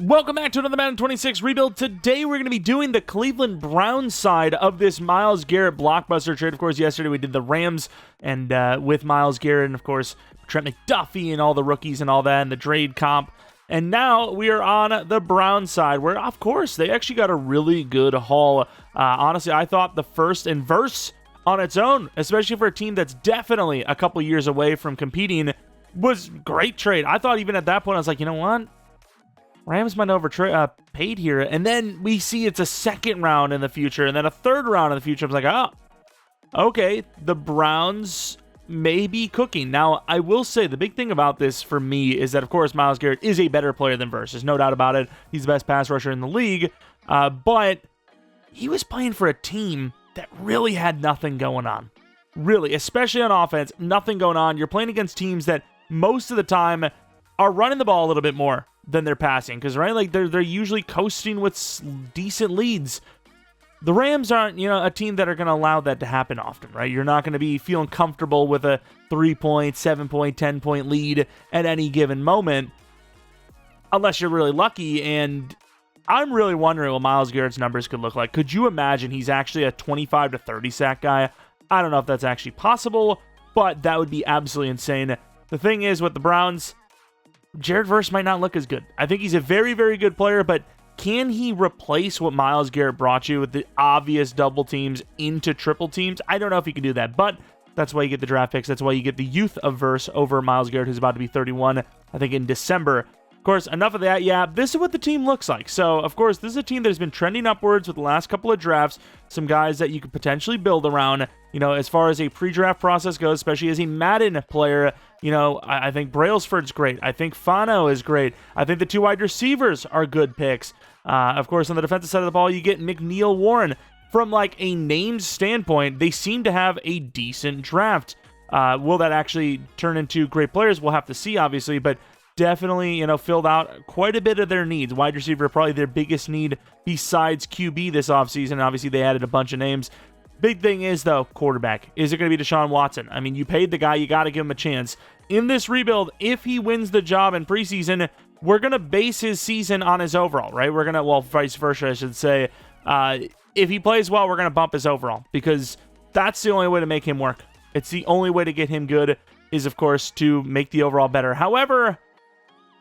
Welcome back to another Madden 26 rebuild. Today we're going to be doing the Cleveland Browns side of this Myles Garrett blockbuster trade. Of course, yesterday we did the Rams and with Myles Garrett and, of course, Trent McDuffie and all the rookies and all that and the trade comp. And now we are on the Browns side where, of course, they actually got a really good haul. Honestly, I thought the first and verse on its own, especially for a team that's definitely a couple years away from competing, was great trade. I thought even at that point, I was like, you know what? Rams might overpaid here, and then we see it's a second round in the future, and then a third round in the future. I was like, oh, okay, the Browns may be cooking. Now, I will say the big thing about this for me is that, of course, Myles Garrett is a better player than Verse. There's no doubt about it. He's the best pass rusher in the league, but he was playing for a team that really had nothing going on. Really, especially on offense, nothing going on. You're playing against teams that most of the time are running the ball a little bit more than they're passing, because right, like they're usually coasting with decent leads. The Rams aren't, a team that are going to allow that to happen often, right? You're not going to be feeling comfortable with a 3-point, 7-point, 10-point lead at any given moment, unless you're really lucky. And I'm really wondering what Myles Garrett's numbers could look like. Could you imagine he's actually a 25 to 30 sack guy? I don't know if that's actually possible, but that would be absolutely insane. The thing is, with the Browns, Jared Verse might not look as good. I think he's a very, very good player, but can he replace what Myles Garrett brought you with the obvious double teams into triple teams? I don't know if he can do that, but that's why you get the draft picks. That's why you get the youth of Verse over Myles Garrett, who's about to be 31, I think, in December. Of course, enough of that. Yeah, this is what the team looks like. So, of course, this is a team that has been trending upwards with the last couple of drafts. Some guys that you could potentially build around, as far as a pre-draft process goes, especially as a Madden player. I think Brailsford's great. I think Fano is great. I think the two wide receivers are good picks. Of course, on the defensive side of the ball, you get McNeil Warren. From like a named standpoint, they seem to have a decent draft. Will that actually turn into great players? We'll have to see, obviously, but definitely, filled out quite a bit of their needs. Wide receiver, probably their biggest need besides QB this offseason. Obviously, they added a bunch of names. Big thing is, though, quarterback. Is it going to be Deshaun Watson? I mean, you paid the guy. You got to give him a chance. In this rebuild, if he wins the job in preseason, we're going to base his season on his overall, right? We're going to, well, vice versa, I should say. If he plays well, we're going to bump his overall because that's the only way to make him work. It's the only way to get him good is, of course, to make the overall better. However,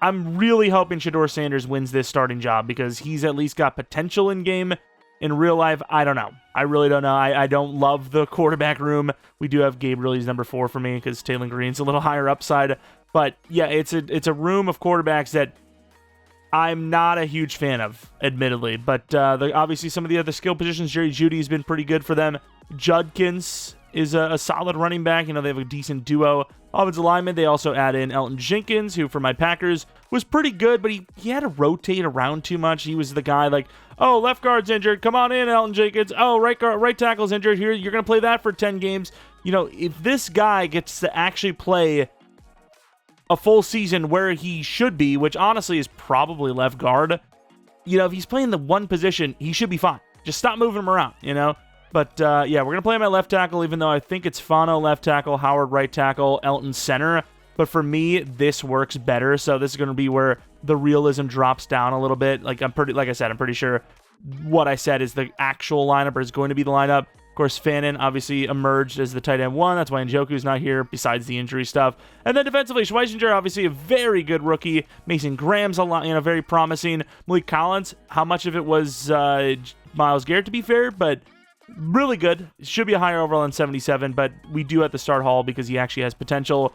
I'm really hoping Shedeur Sanders wins this starting job because he's at least got potential in game. In real life, I don't know. I really don't know. I don't love the quarterback room. We do have Gabe Riley's number 4 for me because Taylor Green's a little higher upside. But yeah, it's a room of quarterbacks that I'm not a huge fan of, admittedly. But obviously some of the other skill positions, Jerry Jeudy has been pretty good for them. Judkins is a solid running back. They have a decent duo. Offensive lineman, they also add in Elton Jenkins, who for my Packers was pretty good, but he had to rotate around too much. He was the guy like, oh, left guard's injured. Come on in, Elton Jenkins. Oh, right tackle's injured. Here, you're going to play that for 10 games. If this guy gets to actually play a full season where he should be, which honestly is probably left guard, if he's playing the one position, he should be fine. Just stop moving him around, But, yeah, we're going to play him at left tackle, even though I think it's Fano left tackle, Howard right tackle, Elton center. But for me, this works better. So this is going to be where the realism drops down a little bit. Like I said, I'm pretty sure what I said is the actual lineup or is going to be the lineup. Of course, Fannin obviously emerged as the tight end 1. That's why Njoku's not here, besides the injury stuff. And then defensively, Schweizinger, obviously a very good rookie. Mason Graham's a lot, very promising. Malik Collins, how much of it was Myles Garrett, to be fair, but really good. Should be a higher overall than 77, but we do have to start Hall because he actually has potential.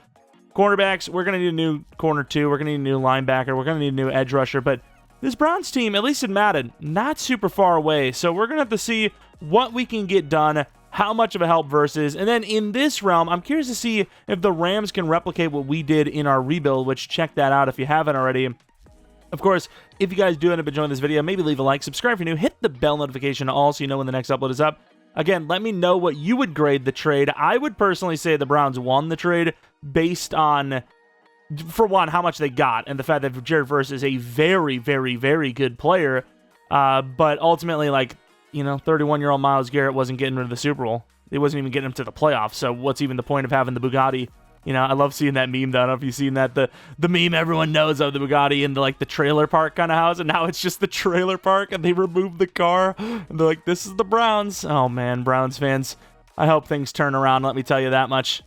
Cornerbacks, we're going to need a new corner 2. We're going to need a new linebacker. We're going to need a new edge rusher. But this Browns team, at least in Madden, not super far away. So we're going to have to see what we can get done, how much of a help versus. And then in this realm, I'm curious to see if the Rams can replicate what we did in our rebuild, which check that out if you haven't already. Of course, if you guys do end up enjoying this video, maybe leave a like, subscribe if you're new, hit the bell notification all so you know when the next upload is up. Again, let me know what you would grade the trade. I would personally say the Browns won the trade based on, for one, how much they got and the fact that Jared Verse is a very, very, very good player. But ultimately, 31-year-old Myles Garrett wasn't getting rid of the Super Bowl. It wasn't even getting him to the playoffs. So what's even the point of having the Bugatti You know, I love seeing that meme, though. I don't know if you've seen that. The meme everyone knows of the Bugatti in the, like, the trailer park kind of house, and now it's just the trailer park, and they removed the car, and they're like, this is the Browns. Oh, man, Browns fans. I hope things turn around, let me tell you that much.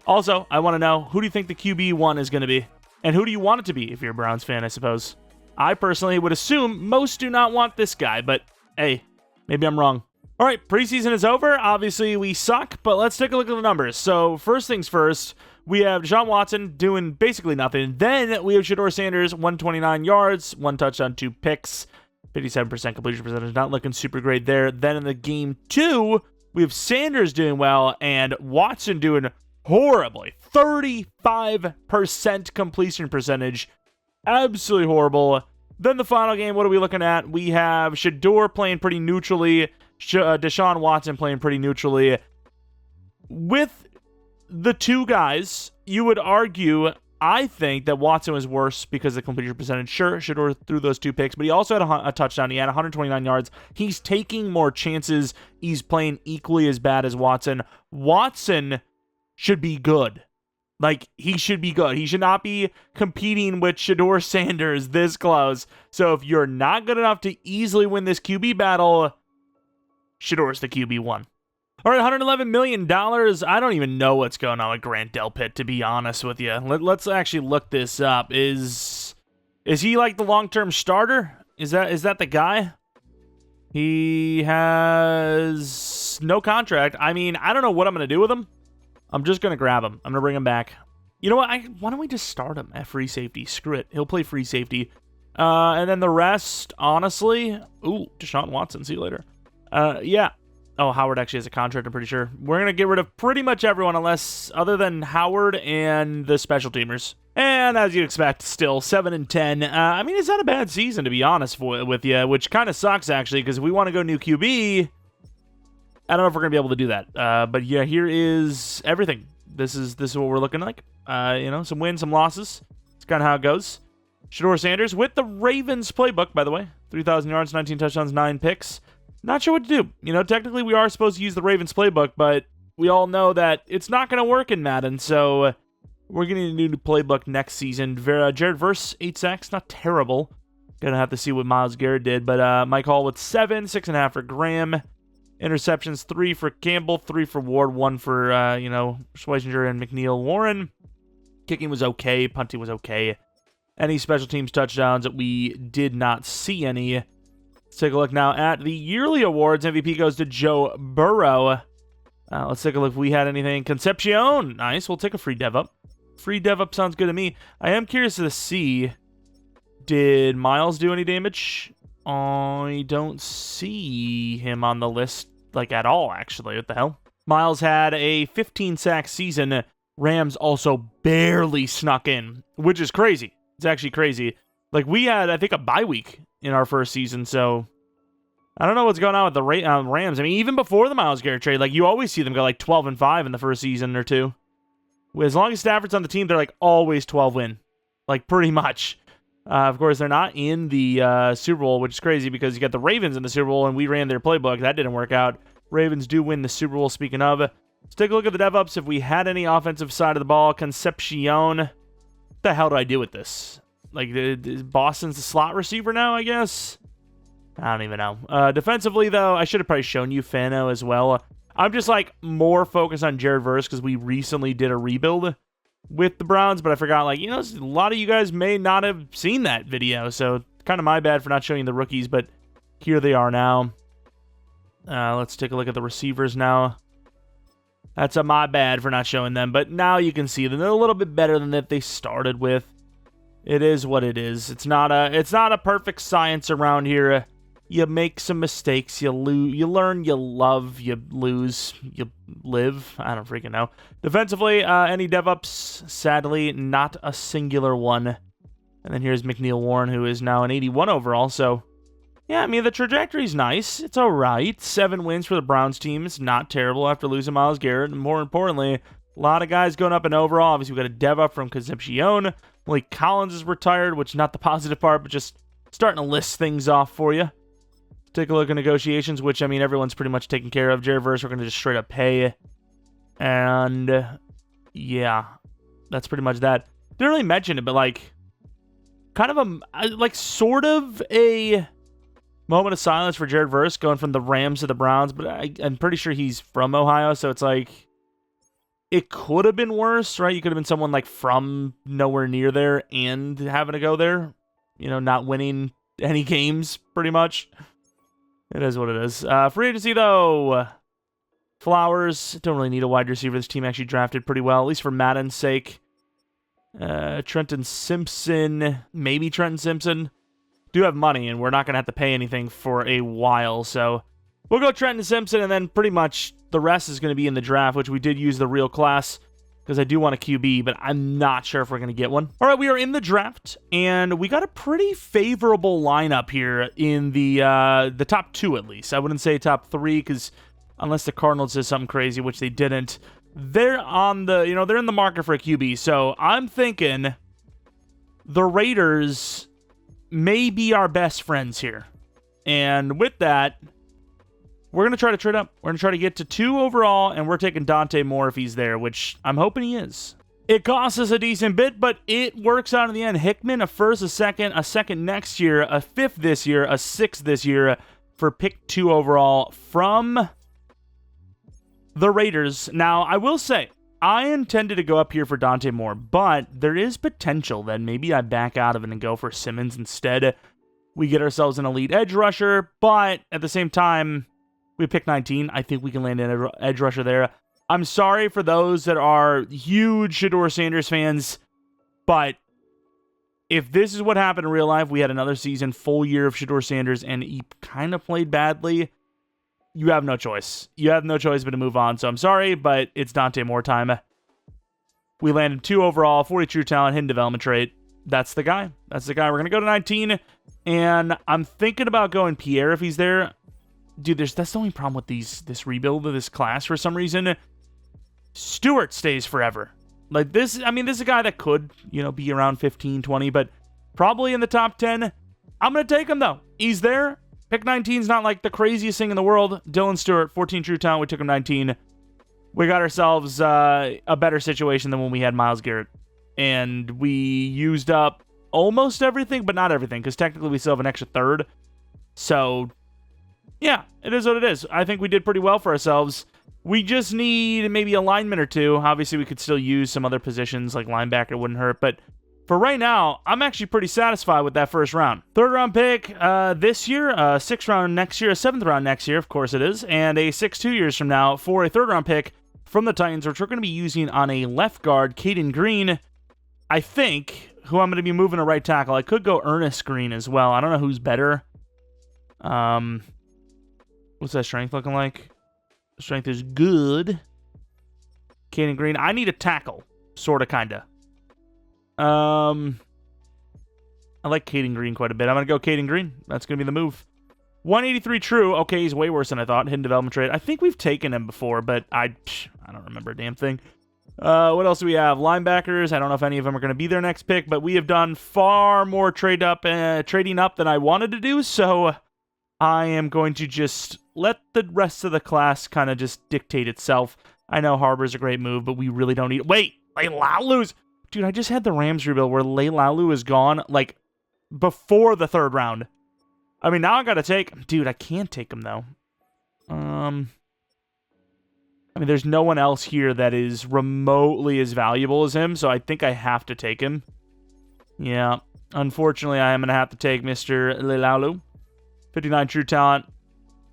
Also, I want to know, who do you think the QB1 is going to be? And who do you want it to be if you're a Browns fan, I suppose? I personally would assume most do not want this guy, but hey, maybe I'm wrong. All right, preseason is over. Obviously, we suck, but let's take a look at the numbers. So, first things first, we have Deshaun Watson doing basically nothing. Then we have Shedeur Sanders, 129 yards, 1 touchdown, 2 picks, 57% completion percentage. Not looking super great there. Then in the game 2, we have Sanders doing well and Watson doing horribly. 35% completion percentage. Absolutely horrible. Then the final game, what are we looking at? We have Shedeur playing pretty neutrally. Deshaun Watson playing pretty neutrally. With the two guys, you would argue, I think, that Watson was worse because of the completion percentage. Sure, Shedeur threw those 2 picks, but he also had a touchdown. He had 129 yards. He's taking more chances. He's playing equally as bad as Watson. Watson should be good. Like, he should be good. He should not be competing with Shedeur Sanders this close. So if you're not good enough to easily win this QB battle, Shedeur's the QB1. All right, $111 million. I don't even know what's going on with Grant Delpit, to be honest with you. Let's actually look this up. Is he like the long-term starter? Is that the guy? He has no contract. I mean, I don't know what I'm going to do with him. I'm just going to grab him. I'm going to bring him back. You know what? Why don't we just start him at free safety? Screw it. He'll play free safety. And then the rest, honestly... Ooh, Deshaun Watson. See you later. Yeah. Oh, Howard actually has a contract, I'm pretty sure. We're going to get rid of pretty much everyone other than Howard and the special teamers. And as you'd expect, still 7-10. I mean, it's not a bad season, to be honest with you, which kind of sucks, actually, because if we want to go new QB, I don't know if we're going to be able to do that. But yeah, here is everything. This is what we're looking like. You know, some wins, some losses. It's kind of how it goes. Shedeur Sanders with the Ravens playbook, by the way. 3,000 yards, 19 touchdowns, 9 picks. Not sure what to do. You know, technically we are supposed to use the Ravens playbook, but we all know that it's not going to work in Madden, so we're going to need a new playbook next season. Jared Verse, 8 sacks, not terrible. Going to have to see what Myles Garrett did, but Mike Hall with 7, 6.5 for Graham. Interceptions, 3 for Campbell, 3 for Ward, 1 for, Schweizinger and McNeil Warren. Kicking was okay. Punting was okay. Any special teams touchdowns? We did not see any. Let's take a look now at the yearly awards. MVP goes to Joe Burrow. Let's take a look if we had anything. Concepcion. Nice. We'll take a free dev up. Free dev up sounds good to me. I am curious to see, did Myles do any damage? I don't see him on the list, like, at all, actually. What the hell? Myles had a 15-sack season. Rams also barely snuck in, which is crazy. It's actually crazy. Like, we had, I think, a bye week in our first season, so I don't know what's going on with the Rams. I mean, even before the Myles Garrett trade, like, you always see them go, like, 12-5 in the first season or two. As long as Stafford's on the team, they're, like, always 12-win. Like, pretty much. Of course, they're not in the Super Bowl, which is crazy because you got the Ravens in the Super Bowl, and we ran their playbook. That didn't work out. Ravens do win the Super Bowl, speaking of. Let's take a look at the dev-ups. If we had any offensive side of the ball, Concepcion. What the hell do I do with this? Like, Boston's the slot receiver now, I guess? I don't even know. Defensively, though, I should have probably shown you Fano as well. I'm just, like, more focused on Jared Verse because we recently did a rebuild with the Browns, but I forgot, like, you know, a lot of you guys may not have seen that video, so kind of my bad for not showing the rookies, but here they are now. Let's take a look at the receivers now. That's my bad for not showing them, but now you can see them. They're a little bit better than that they started with. It is what it is. It's not a perfect science around here. You make some mistakes, you learn, you love, you lose, you live. I don't freaking know. Defensively, any dev-ups? Sadly, not a singular one. And then here's McNeil Warren, who is now an 81 overall. So, yeah, I mean, the trajectory's nice. It's all right. 7 wins for the Browns team. It's not terrible after losing Myles Garrett. And more importantly, a lot of guys going up in overall. Obviously, we got a dev-up from Concepcion. Malik Collins is retired, which is not the positive part, but just starting to list things off for you. Take a look at negotiations, which, I mean, everyone's pretty much taken care of. Jared Verse, we're going to just straight up pay. And, yeah. that's pretty much that. Didn't really mention it, but like, kind of like sort of a moment of silence for Jared Verse going from the Rams to the Browns, but I'm pretty sure he's from Ohio, so it's like, it could have been worse, right? You could have been someone like from nowhere near there and having to go there, you know, not winning any games, pretty much. It is what it is. Free agency, though. Flowers. Don't really need a wide receiver. This team actually drafted pretty well, at least for Madden's sake. Trenton Simpson. Maybe Trenton Simpson. Do have money, and we're not going to have to pay anything for a while, so we'll go Trenton Simpson, and then pretty much the rest is going to be in the draft, which we did use the real class, because I do want a QB, but I'm not sure if we're going to get one. All right, we are in the draft, and we got a pretty favorable lineup here in the top 2, at least. I wouldn't say top 3, because unless the Cardinals did something crazy, which they didn't, they're on the, you know, they're in the market for a QB. So I'm thinking the Raiders may be our best friends here. And with that, we're going to try to trade up. We're going to try to get to 2 overall, and we're taking Dante Moore if he's there, which I'm hoping he is. It costs us a decent bit, but it works out in the end. Hickman, a first, a second next year, a 5th this year, a 6th this year for pick 2 overall from the Raiders. Now, I will say, I intended to go up here for Dante Moore, but there is potential that maybe I back out of it and go for Simmons instead. We get ourselves an elite edge rusher, but at the same time, we pick 19. I think we can land an edge rusher there. I'm sorry for those that are huge Shedeur Sanders fans, but if this is what happened in real life, we had another season, full year of Shedeur Sanders, and he kind of played badly. You have no choice. You have no choice but to move on. So I'm sorry, but it's Dante Moore time. We landed 2 overall, 40 true talent, hidden development trait. That's the guy. That's the guy. We're going to go to 19, and I'm thinking about going Pierre if he's there. Dude, that's the only problem with this rebuild of this class for some reason. Stewart stays forever. Like this, I mean, this is a guy that could, you know, be around 15, 20, but probably in the top 10. I'm going to take him, though. He's there. Pick 19 is not like the craziest thing in the world. Dylan Stewart, 14 true talent. We took him 19. We got ourselves a better situation than when we had Myles Garrett. And we used up almost everything, but not everything, because technically we still have an extra 3rd. So, yeah, it is what it is. I think we did pretty well for ourselves. We just need maybe a lineman or 2. Obviously, we could still use some other positions, like linebacker wouldn't hurt, but for right now, I'm actually pretty satisfied with that first round. 3rd round pick this year, a 6th round next year, a 7th round next year, of course it is, and a 6th 2 years from now for a 3rd round pick from the Titans, which we're going to be using on a left guard, Caden Green, I think, who I'm going to be moving to right tackle. I could go Ernest Green as well. I don't know who's better. What's that strength looking like? Strength is good. Caden Green. I need a tackle, sort of, kind of. I like Caden Green quite a bit. I'm going to go Caden Green. That's going to be the move. 183 true. Okay, he's way worse than I thought. Hidden development trait. I think we've taken him before, but I don't remember a damn thing. What else do we have? Linebackers. I don't know if any of them are going to be their next pick, but we have done far more trading up than I wanted to do, so I am going to just let the rest of the class kind of just dictate itself. I know Harbor's a great move, but we really don't need... Wait! Leilau's... Dude, I just had the Rams rebuild where Leilau is gone, like, before the 3rd round. I mean, now I gotta take... Dude, I can't take him, though. I mean, there's no one else here that is remotely as valuable as him, so I think I have to take him. Yeah. Unfortunately, I am gonna have to take Mr. Leilau. 59 true talent.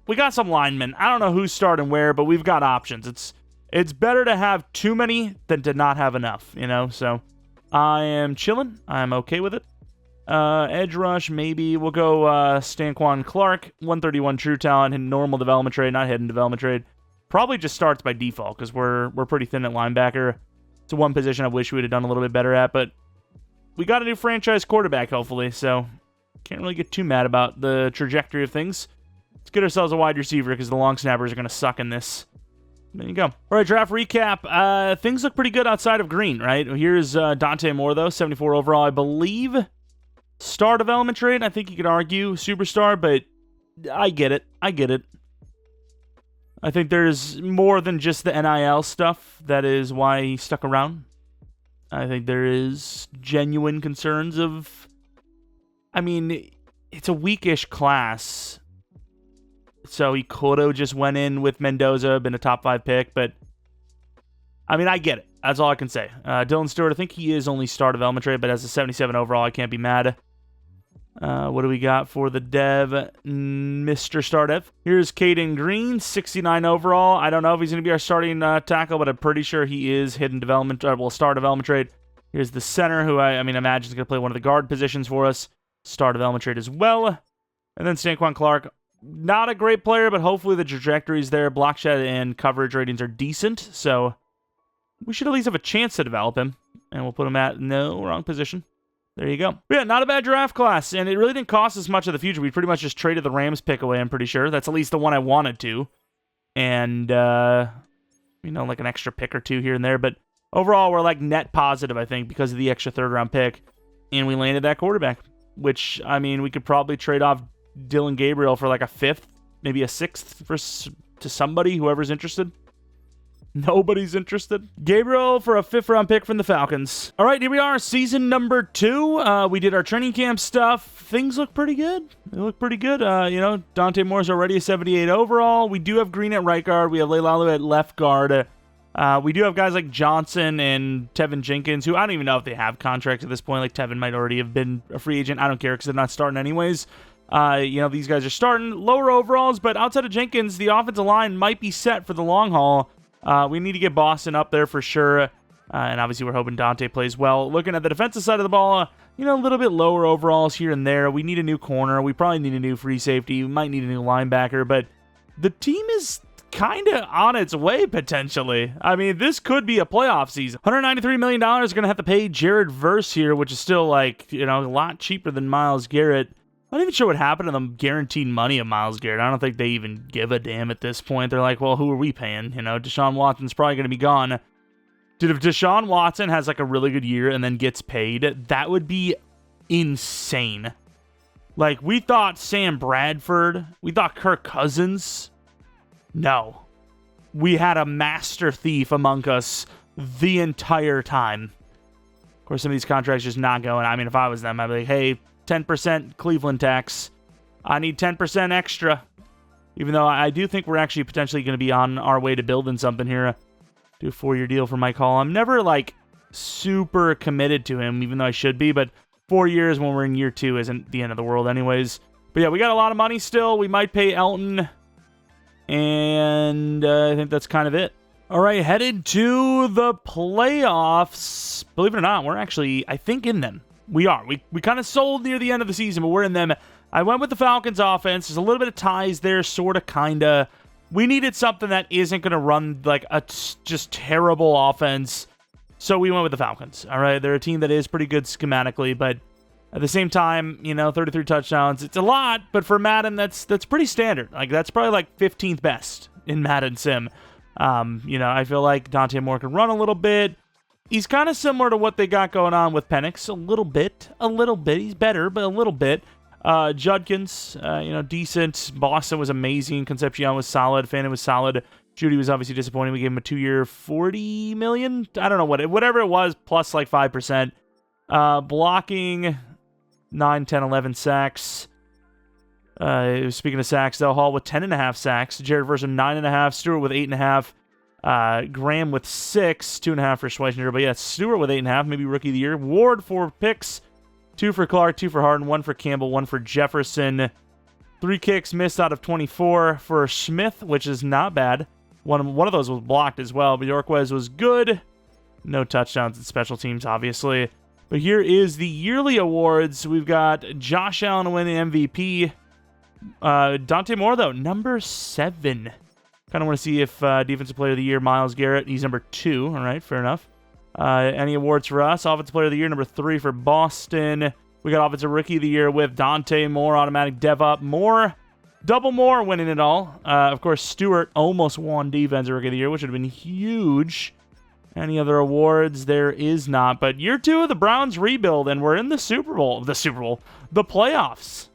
We got some linemen. I don't know who's starting where, but we've got options. It's better to have too many than to not have enough, you know? So I am chilling. I'm okay with it. Edge rush, maybe. We'll go Stanquan Clark, 131 true talent, and normal development trade, not hidden development trade. Probably just starts by default because we're pretty thin at linebacker. It's one position I wish we would have done a little bit better at, but we got a new franchise quarterback, hopefully, so can't really get too mad about the trajectory of things. Let's get ourselves a wide receiver because the long snappers are going to suck in this. There you go. All right, draft recap. Things look pretty good outside of Green, right? Here's Dante Moore, though, 74 overall, I believe. Star development trade, I think you could argue. Superstar, but I get it. I think there's more than just the NIL stuff. That is why he stuck around. I think there is genuine concerns of... I mean, it's a weakish class. So he could have just went in with Mendoza, been a top 5 pick, but... I mean, I get it. That's all I can say. Dylan Stewart, I think he is only star development trade, but as a 77 overall, I can't be mad. What do we got for the dev? Mr. Stardev. Here's Caden Green, 69 overall. I don't know if he's going to be our starting tackle, but I'm pretty sure he is hidden development, star development trade. Here's the center, who I imagine is going to play one of the guard positions for us. Star development trade as well. And then Stanquan Clark. Not a great player, but hopefully the trajectory's there. Block shed and coverage ratings are decent, so we should at least have a chance to develop him. And we'll put him at no, wrong position. There you go. Yeah, not a bad draft class, and it really didn't cost us much of the future. We pretty much just traded the Rams pick away, I'm pretty sure. That's at least the one I wanted to. And, like an extra pick or two here and there. But overall, we're like net positive, I think, because of the extra third-round pick. And we landed that quarterback, which, I mean, we could probably trade off Dylan Gabriel for like a 5th, maybe a 6th to somebody, whoever's interested. Nobody's interested. Gabriel for a 5th-round pick from the Falcons. All right, here we are, season number 2. We did our training camp stuff. Things look pretty good. They look pretty good. Dante Moore's already a 78 overall. We do have Green at right guard. We have Leilalu at left guard. We do have guys like Johnson and Tevin Jenkins, who I don't even know if they have contracts at this point. Like, Tevin might already have been a free agent. I don't care because they're not starting anyways. These guys are starting lower overalls, but outside of Jenkins, the offensive line might be set for the long haul. We need to get Boston up there for sure, and obviously we're hoping Dante plays well. Looking at the defensive side of the ball, a little bit lower overalls here and there. We need a new corner. We probably need a new free safety. We might need a new linebacker, but the team is kind of on its way, potentially. I mean, this could be a playoff season. $193 million is going to have to pay Jared Verse here, which is still, a lot cheaper than Myles Garrett. I'm not even sure what happened to them guaranteed money of Myles Garrett. I don't think they even give a damn at this point. They're like, well, who are we paying? Deshaun Watson's probably going to be gone. Dude, if Deshaun Watson has a really good year and then gets paid, that would be insane. We thought Sam Bradford. We thought Kirk Cousins. No. We had a master thief among us the entire time. Of course, some of these contracts just not going. I mean, if I was them, I'd be like, hey, 10% Cleveland tax. I need 10% extra. Even though I do think we're actually potentially going to be on our way to building something here. Do a 4-year deal for Mike Hall. I'm never, super committed to him, even though I should be. But 4 years when we're in year 2 isn't the end of the world anyways. But yeah, we got a lot of money still. We might pay Elton. And I think that's kind of it. All right, headed to the playoffs. Believe it or not, we're actually, I think, in them. We are. We kind of sold near the end of the season, but we're in them. I went with the Falcons offense. There's a little bit of ties there, sort of, kind of. We needed something that isn't going to run a just terrible offense. So we went with the Falcons. All right, they're a team that is pretty good schematically, but at the same time, 33 touchdowns. It's a lot, but for Madden, that's pretty standard. That's probably 15th best in Madden Sim. I feel like Dante Moore can run a little bit. He's kind of similar to what they got going on with Penix. A little bit. He's better, but a little bit. Judkins, decent. Boston was amazing. Concepcion was solid. Fannin was solid. Judy was obviously disappointing. We gave him a 2-year, $40 million? I don't know whatever it was, plus 5%. Blocking, 9, 10, 11 sacks. Speaking of sacks, though, Hall with 10.5 sacks. Jared Verse with 9.5. Stewart with 8.5. Graham with 6, 2.5 for Schweizer. But yeah, Stewart with 8.5, maybe rookie of the year. Ward 4 picks, 2 for Clark, 2 for Harden, 1 for Campbell, 1 for Jefferson. 3 kicks missed out of 24 for Smith, which is not bad. One of those was blocked as well, but Yorquez was good. No touchdowns in special teams, obviously. But here is the yearly awards. We've got Josh Allen winning MVP. Dante Moore, though, number 7. Kind of want to see if Defensive Player of the Year, Myles Garrett, he's number 2. All right, fair enough. Any awards for us? Offensive Player of the Year, number 3 for Boston. We got Offensive Rookie of the Year with Dante Moore, automatic dev up. Moore, double Moore winning it all. Of course, Stewart almost won Defensive Rookie of the Year, which would have been huge. Any other awards? There is not. But year 2 of the Browns rebuild, and we're in the Super Bowl. The playoffs.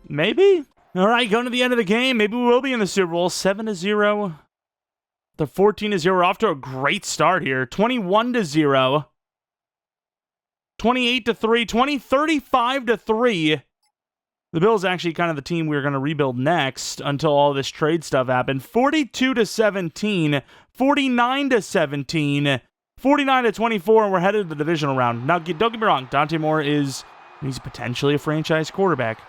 Maybe? All right, going to the end of the game. Maybe we will be in the Super Bowl. 7-0. The 14-0. We're off to a great start here. 21-0. 28-3, 35-3. The Bills actually kind of the team we were going to rebuild next until all this trade stuff happened. 42-17, 49-17, 49-24, and we're headed to the divisional round. Now, don't get me wrong, Dante Moore he's potentially a franchise quarterback.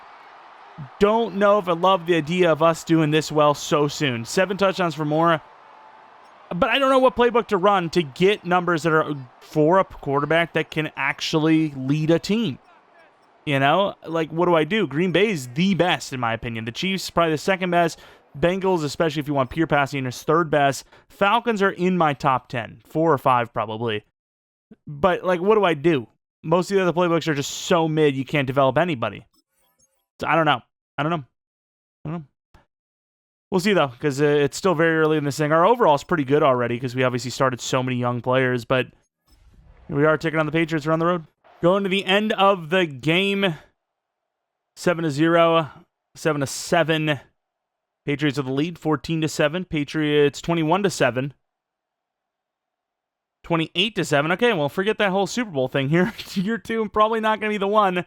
Don't know if I love the idea of us doing this well so soon. 7 touchdowns for Moore. But I don't know what playbook to run to get numbers that are for a quarterback that can actually lead a team. You know, like, what do I do? Green Bay is the best, in my opinion. The Chiefs, probably the second best. Bengals, especially if you want pure passing, is third best. Falcons are in my top 10. 4 or 5, probably. But, like, what do I do? Most of the other playbooks are just so mid, you can't develop anybody. So, I don't know. We'll see, though, because it's still very early in this thing. Our overall is pretty good already, because we obviously started so many young players. But here we are taking on the Patriots around the road. Going to the end of the game, 7-0, 7-7. Patriots with the lead, 14-7. Patriots 21-7, 28-7. Okay, well, forget that whole Super Bowl thing here. Year 2, probably not going to be the one.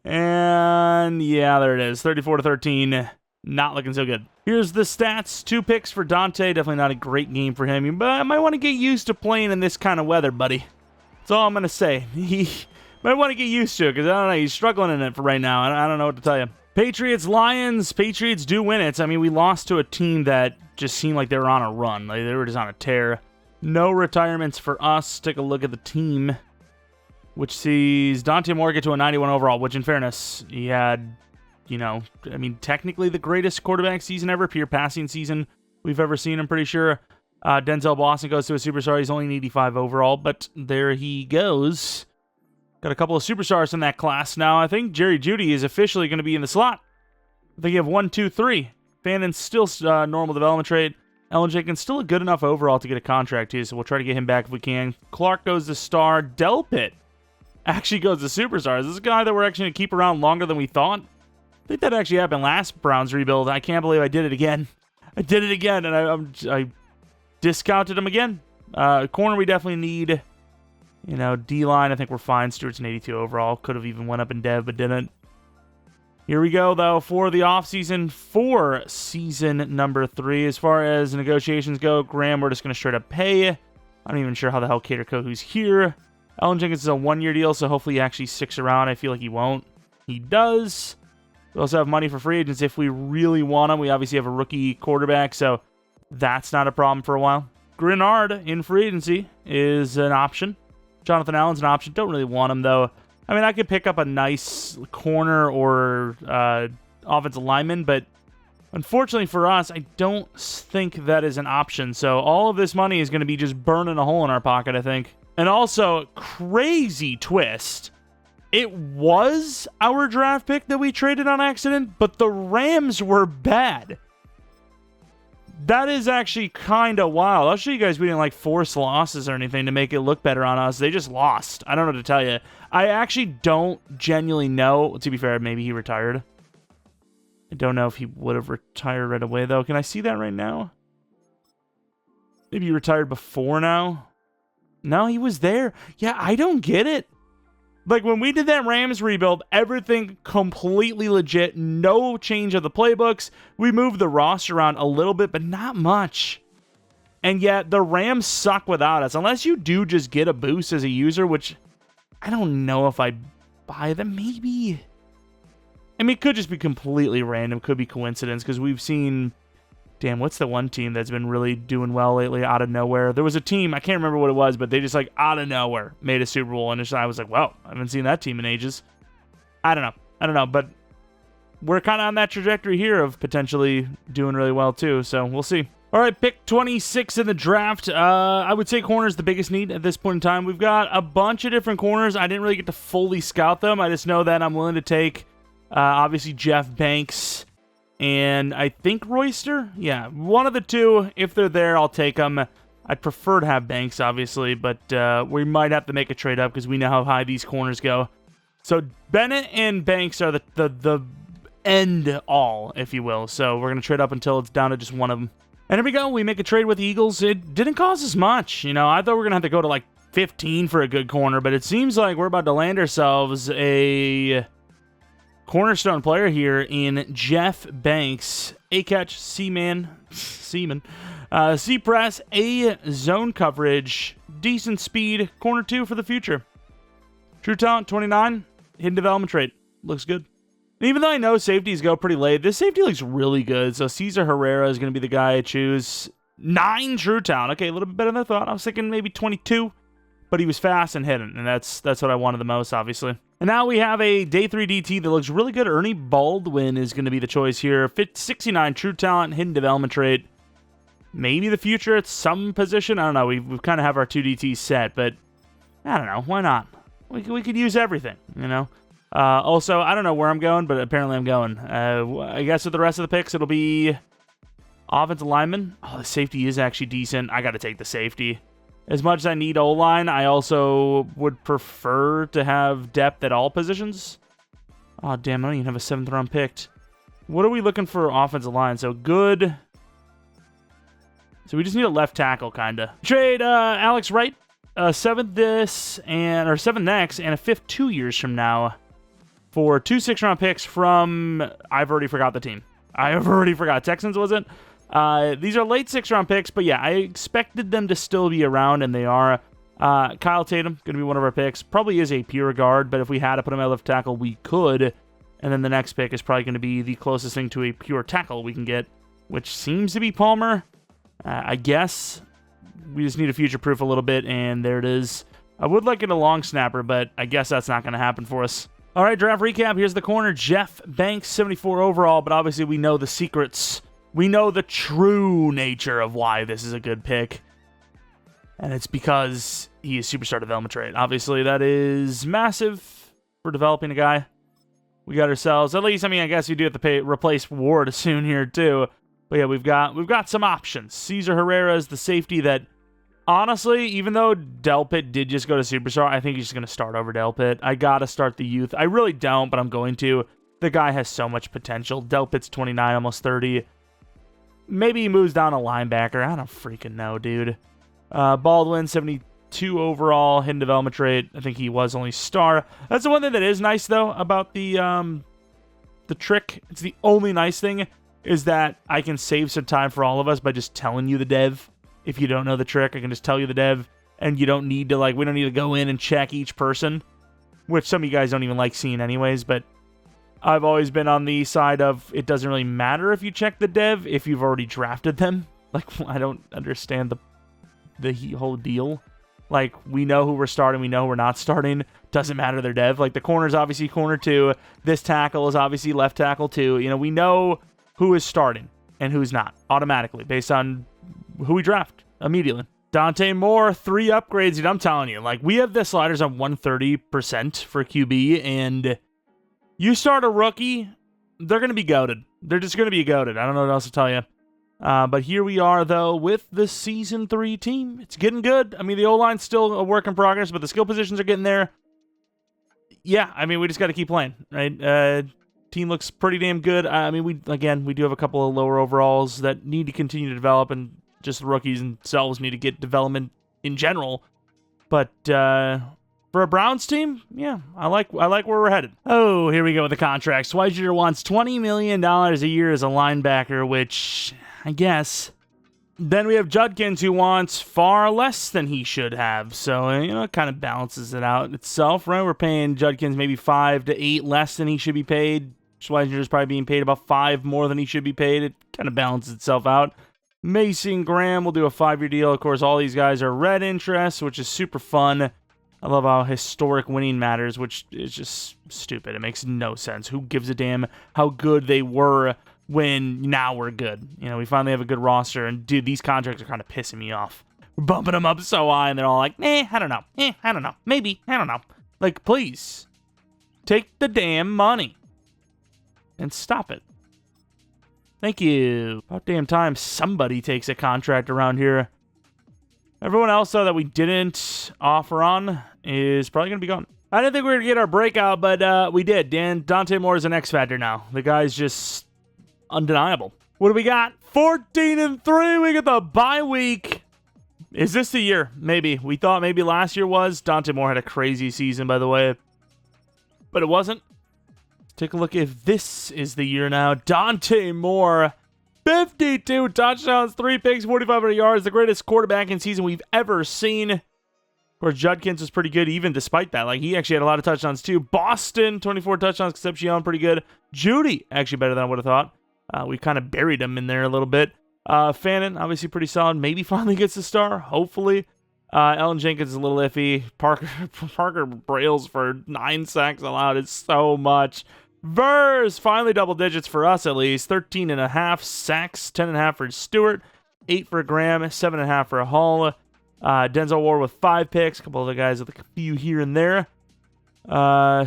And yeah, there it is, 34-13. Not looking so good. Here's the stats. 2 picks for Dante. Definitely not a great game for him, but I might want to get used to playing in this kind of weather, buddy. That's all I'm going to say. He might want to get used to it, because I don't know, he's struggling in it for right now. I don't know what to tell you. Patriots, Lions. Patriots do win it. I mean, we lost to a team that just seemed like they were on a run. Like, they were just on a tear. No retirements for us. Take a look at the team, which sees Dante Moore get to a 91 overall, which, in fairness, he had, you know, I mean, technically the greatest quarterback season ever, pure passing season we've ever seen, I'm pretty sure. Denzel Boston goes to a superstar. He's only an 85 overall, but there he goes. Got a couple of superstars in that class now. I think Jerry Jeudy is officially going to be in the slot. I think you have 1, 2, 3. Fannon's still normal development rate. Ellen Jenkins still a good enough overall to get a contract too, so we'll try to get him back if we can. Clark goes to star. Delpit actually goes to superstars. This is a guy that we're actually going to keep around longer than we thought. I think that actually happened last Browns rebuild. I can't believe I did it again. I did it again, and I discounted him again. Corner we definitely need. You know, D-line, I think we're fine. Stewart's an 82 overall. Could have even went up in dev, but didn't. Here we go, though, for the offseason for season number 3. As far as negotiations go, Graham, we're just going to straight up pay. I'm not even sure how the hell Cater Kohu's here. Ellen Jenkins is a 1-year deal, so hopefully he actually sticks around. I feel like he won't. He does. We also have money for free agents if we really want him. We obviously have a rookie quarterback, so that's not a problem for a while. Grenard in free agency is an option. Jonathan Allen's an option. Don't really want him, though. I mean, I could pick up a nice corner or offensive lineman, but unfortunately for us, I don't think that is an option. So all of this money is going to be just burning a hole in our pocket, I think. And also, crazy twist. It was our draft pick that we traded on accident, but the Rams were bad. That is actually kind of wild. I'll show you guys we didn't like force losses or anything to make it look better on us. They just lost. I don't know what to tell you. I actually don't genuinely know. To be fair, maybe he retired. I don't know if he would have retired right away, though. Can I see that right now? Maybe he retired before now. No, he was there. Yeah, I don't get it. Like, when we did that Rams rebuild, everything completely legit. No change of the playbooks. We moved the roster around a little bit, but not much. And yet, the Rams suck without us. Unless you do just get a boost as a user, which I don't know if I buy them. Maybe. I mean, it could just be completely random. Could be coincidence, because we've seen... Damn, what's the one team that's been really doing well lately out of nowhere? There was a team, I can't remember what it was, but they just, like, out of nowhere made a Super Bowl, and I was like, wow, I haven't seen that team in ages. I don't know, but we're kind of on that trajectory here of potentially doing really well, too, so we'll see. All right, pick 26 in the draft. I would say corner's the biggest need at this point in time. We've got a bunch of different corners. I didn't really get to fully scout them. I just know that I'm willing to take, obviously, Jeff Banks, and I think Royster? Yeah, one of the two. If they're there, I'll take them. I'd prefer to have Banks, obviously, but we might have to make a trade up because we know how high these corners go. So Bennett and Banks are the end all, if you will. So we're going to trade up until it's down to just one of them. And here we go. We make a trade with the Eagles. It didn't cost us much. You know, I thought we were going to have to go to like 15 for a good corner, but it seems like we're about to land ourselves a cornerstone player here in Jeff Banks. A-catch, C-man, C-man, C-press, A zone coverage, decent speed, corner 2 for the future. True talent, 29, hidden development trait. Looks good. And even though I know safeties go pretty late, this safety looks really good. So Cesar Herrera is going to be the guy I choose. 9 true talent. Okay, a little bit better than I thought. I was thinking maybe 22, but he was fast and hidden, and that's what I wanted the most, obviously. And now we have a day 3 DT that looks really good. Ernie Baldwin is going to be the choice here. 69 true talent, hidden development trait. Maybe the future at some position. I don't know. We've kind of have our 2 DTs set, but I don't know. Why not? We could use everything, you know? Also, I don't know where I'm going, but apparently I'm going. I guess with the rest of the picks, it'll be offensive lineman. Oh, the safety is actually decent. I got to take the safety. As much as I need O-line, I also would prefer to have depth at all positions. Oh, damn, I don't even have a 7th round picked. What are we looking for offensive line? So good. So we just need a left tackle, kind of. Trade Alex Wright, 7th this, and or 7th next, and a 5th 2 years from now for 2 6th-round picks from, I've already forgot the team. I've already forgot. Texans, was it? These are late 6th-round picks, but yeah, I expected them to still be around, and they are. Kyle Tatum, going to be one of our picks. Probably is a pure guard, but if we had to put him at left tackle, we could. And then the next pick is probably going to be the closest thing to a pure tackle we can get, which seems to be Palmer. I guess we just need to future-proof a little bit, and there it is. I would like it a long snapper, but I guess that's not going to happen for us. All right, draft recap. Here's the corner. Jeff Banks, 74 overall, but obviously we know the secrets. We know the true nature of why this is a good pick, and it's because he is superstar development trait. Obviously, that is massive for developing a guy. We got ourselves, at least, I mean, I guess we do have to replace Ward soon here, too. But yeah, we've got some options. Cesar Herrera is the safety that, honestly, even though Delpit did just go to Superstar, I think he's just going to start over Delpit. I got to start the youth. I really don't, but I'm going to. The guy has so much potential. Delpit's 29, almost 30. Maybe he moves down a linebacker. I don't freaking know, dude. Baldwin, 72 overall, hidden development trait. I think he was only star. That's the one thing that is nice, though, about the trick. It's the only nice thing is that I can save some time for all of us by just telling you the dev. If you don't know the trick, I can just tell you the dev, and you don't need to, we don't need to go in and check each person, which some of you guys don't even like seeing anyways, but I've always been on the side of it doesn't really matter if you check the dev if you've already drafted them. I don't understand the whole deal. We know who we're starting, we know who we're not starting. Doesn't matter their dev. The corner's obviously corner 2. This tackle is obviously left tackle 2. You know, we know who is starting and who's not automatically based on who we draft immediately. Dante Moore, 3 upgrades, dude. I'm telling you, we have the sliders on 130% for QB, and you start a rookie, they're going to be goated. They're just going to be goated. I don't know what else to tell you. But here we are, though, with the Season 3 team. It's getting good. I mean, the O-line's still a work in progress, but the skill positions are getting there. Yeah, I mean, we just got to keep playing, right? Team looks pretty damn good. I mean, we do have a couple of lower overalls that need to continue to develop, and just the rookies themselves need to get development in general. But for a Browns team, yeah, I like where we're headed. Oh, here we go with the contract. Schweiger wants $20 million a year as a linebacker, which I guess. Then we have Judkins, who wants far less than he should have. So, it kind of balances it out itself, right? We're paying Judkins maybe 5 to 8 less than he should be paid. Schweiger is probably being paid about 5 more than he should be paid. It kind of balances itself out. Mason Graham will do a 5-year deal. Of course, all these guys are red interests, which is super fun. I love how historic winning matters, which is just stupid. It makes no sense. Who gives a damn how good they were when now we're good? We finally have a good roster, and dude, these contracts are kind of pissing me off. We're bumping them up so high, and they're all like, I don't know. I don't know. Maybe. I don't know. Please. Take the damn money. And stop it. Thank you. About damn time somebody takes a contract around here. Everyone else, though, that we didn't offer on is probably going to be gone. I didn't think we were going to get our breakout, but we did. Dante Moore is an X factor now. The guy's just undeniable. What do we got? 14-3. We get the bye week. Is this the year? Maybe. We thought maybe last year was. Dante Moore had a crazy season, by the way. But it wasn't. Take a look if this is the year now. Dante Moore, 52 touchdowns, 3 picks, 4,500 yards. The greatest quarterbacking season we've ever seen. Of course, Judkins was pretty good even despite that. Like, he actually had a lot of touchdowns too. Boston, 24 touchdowns. Concepcion, pretty good. Judy, actually better than I would have thought. We kind of buried him in there a little bit. Fannin, obviously pretty solid. Maybe finally gets the star. Hopefully. Ellen Jenkins is a little iffy. Parker Brails for 9 sacks allowed is so much. Verse, finally double digits for us at least. 13.5 sacks, 10.5 for Stewart, 8 for Graham, 7.5 for Hall. Denzel Ward with 5 picks. A couple other guys with a few here and there.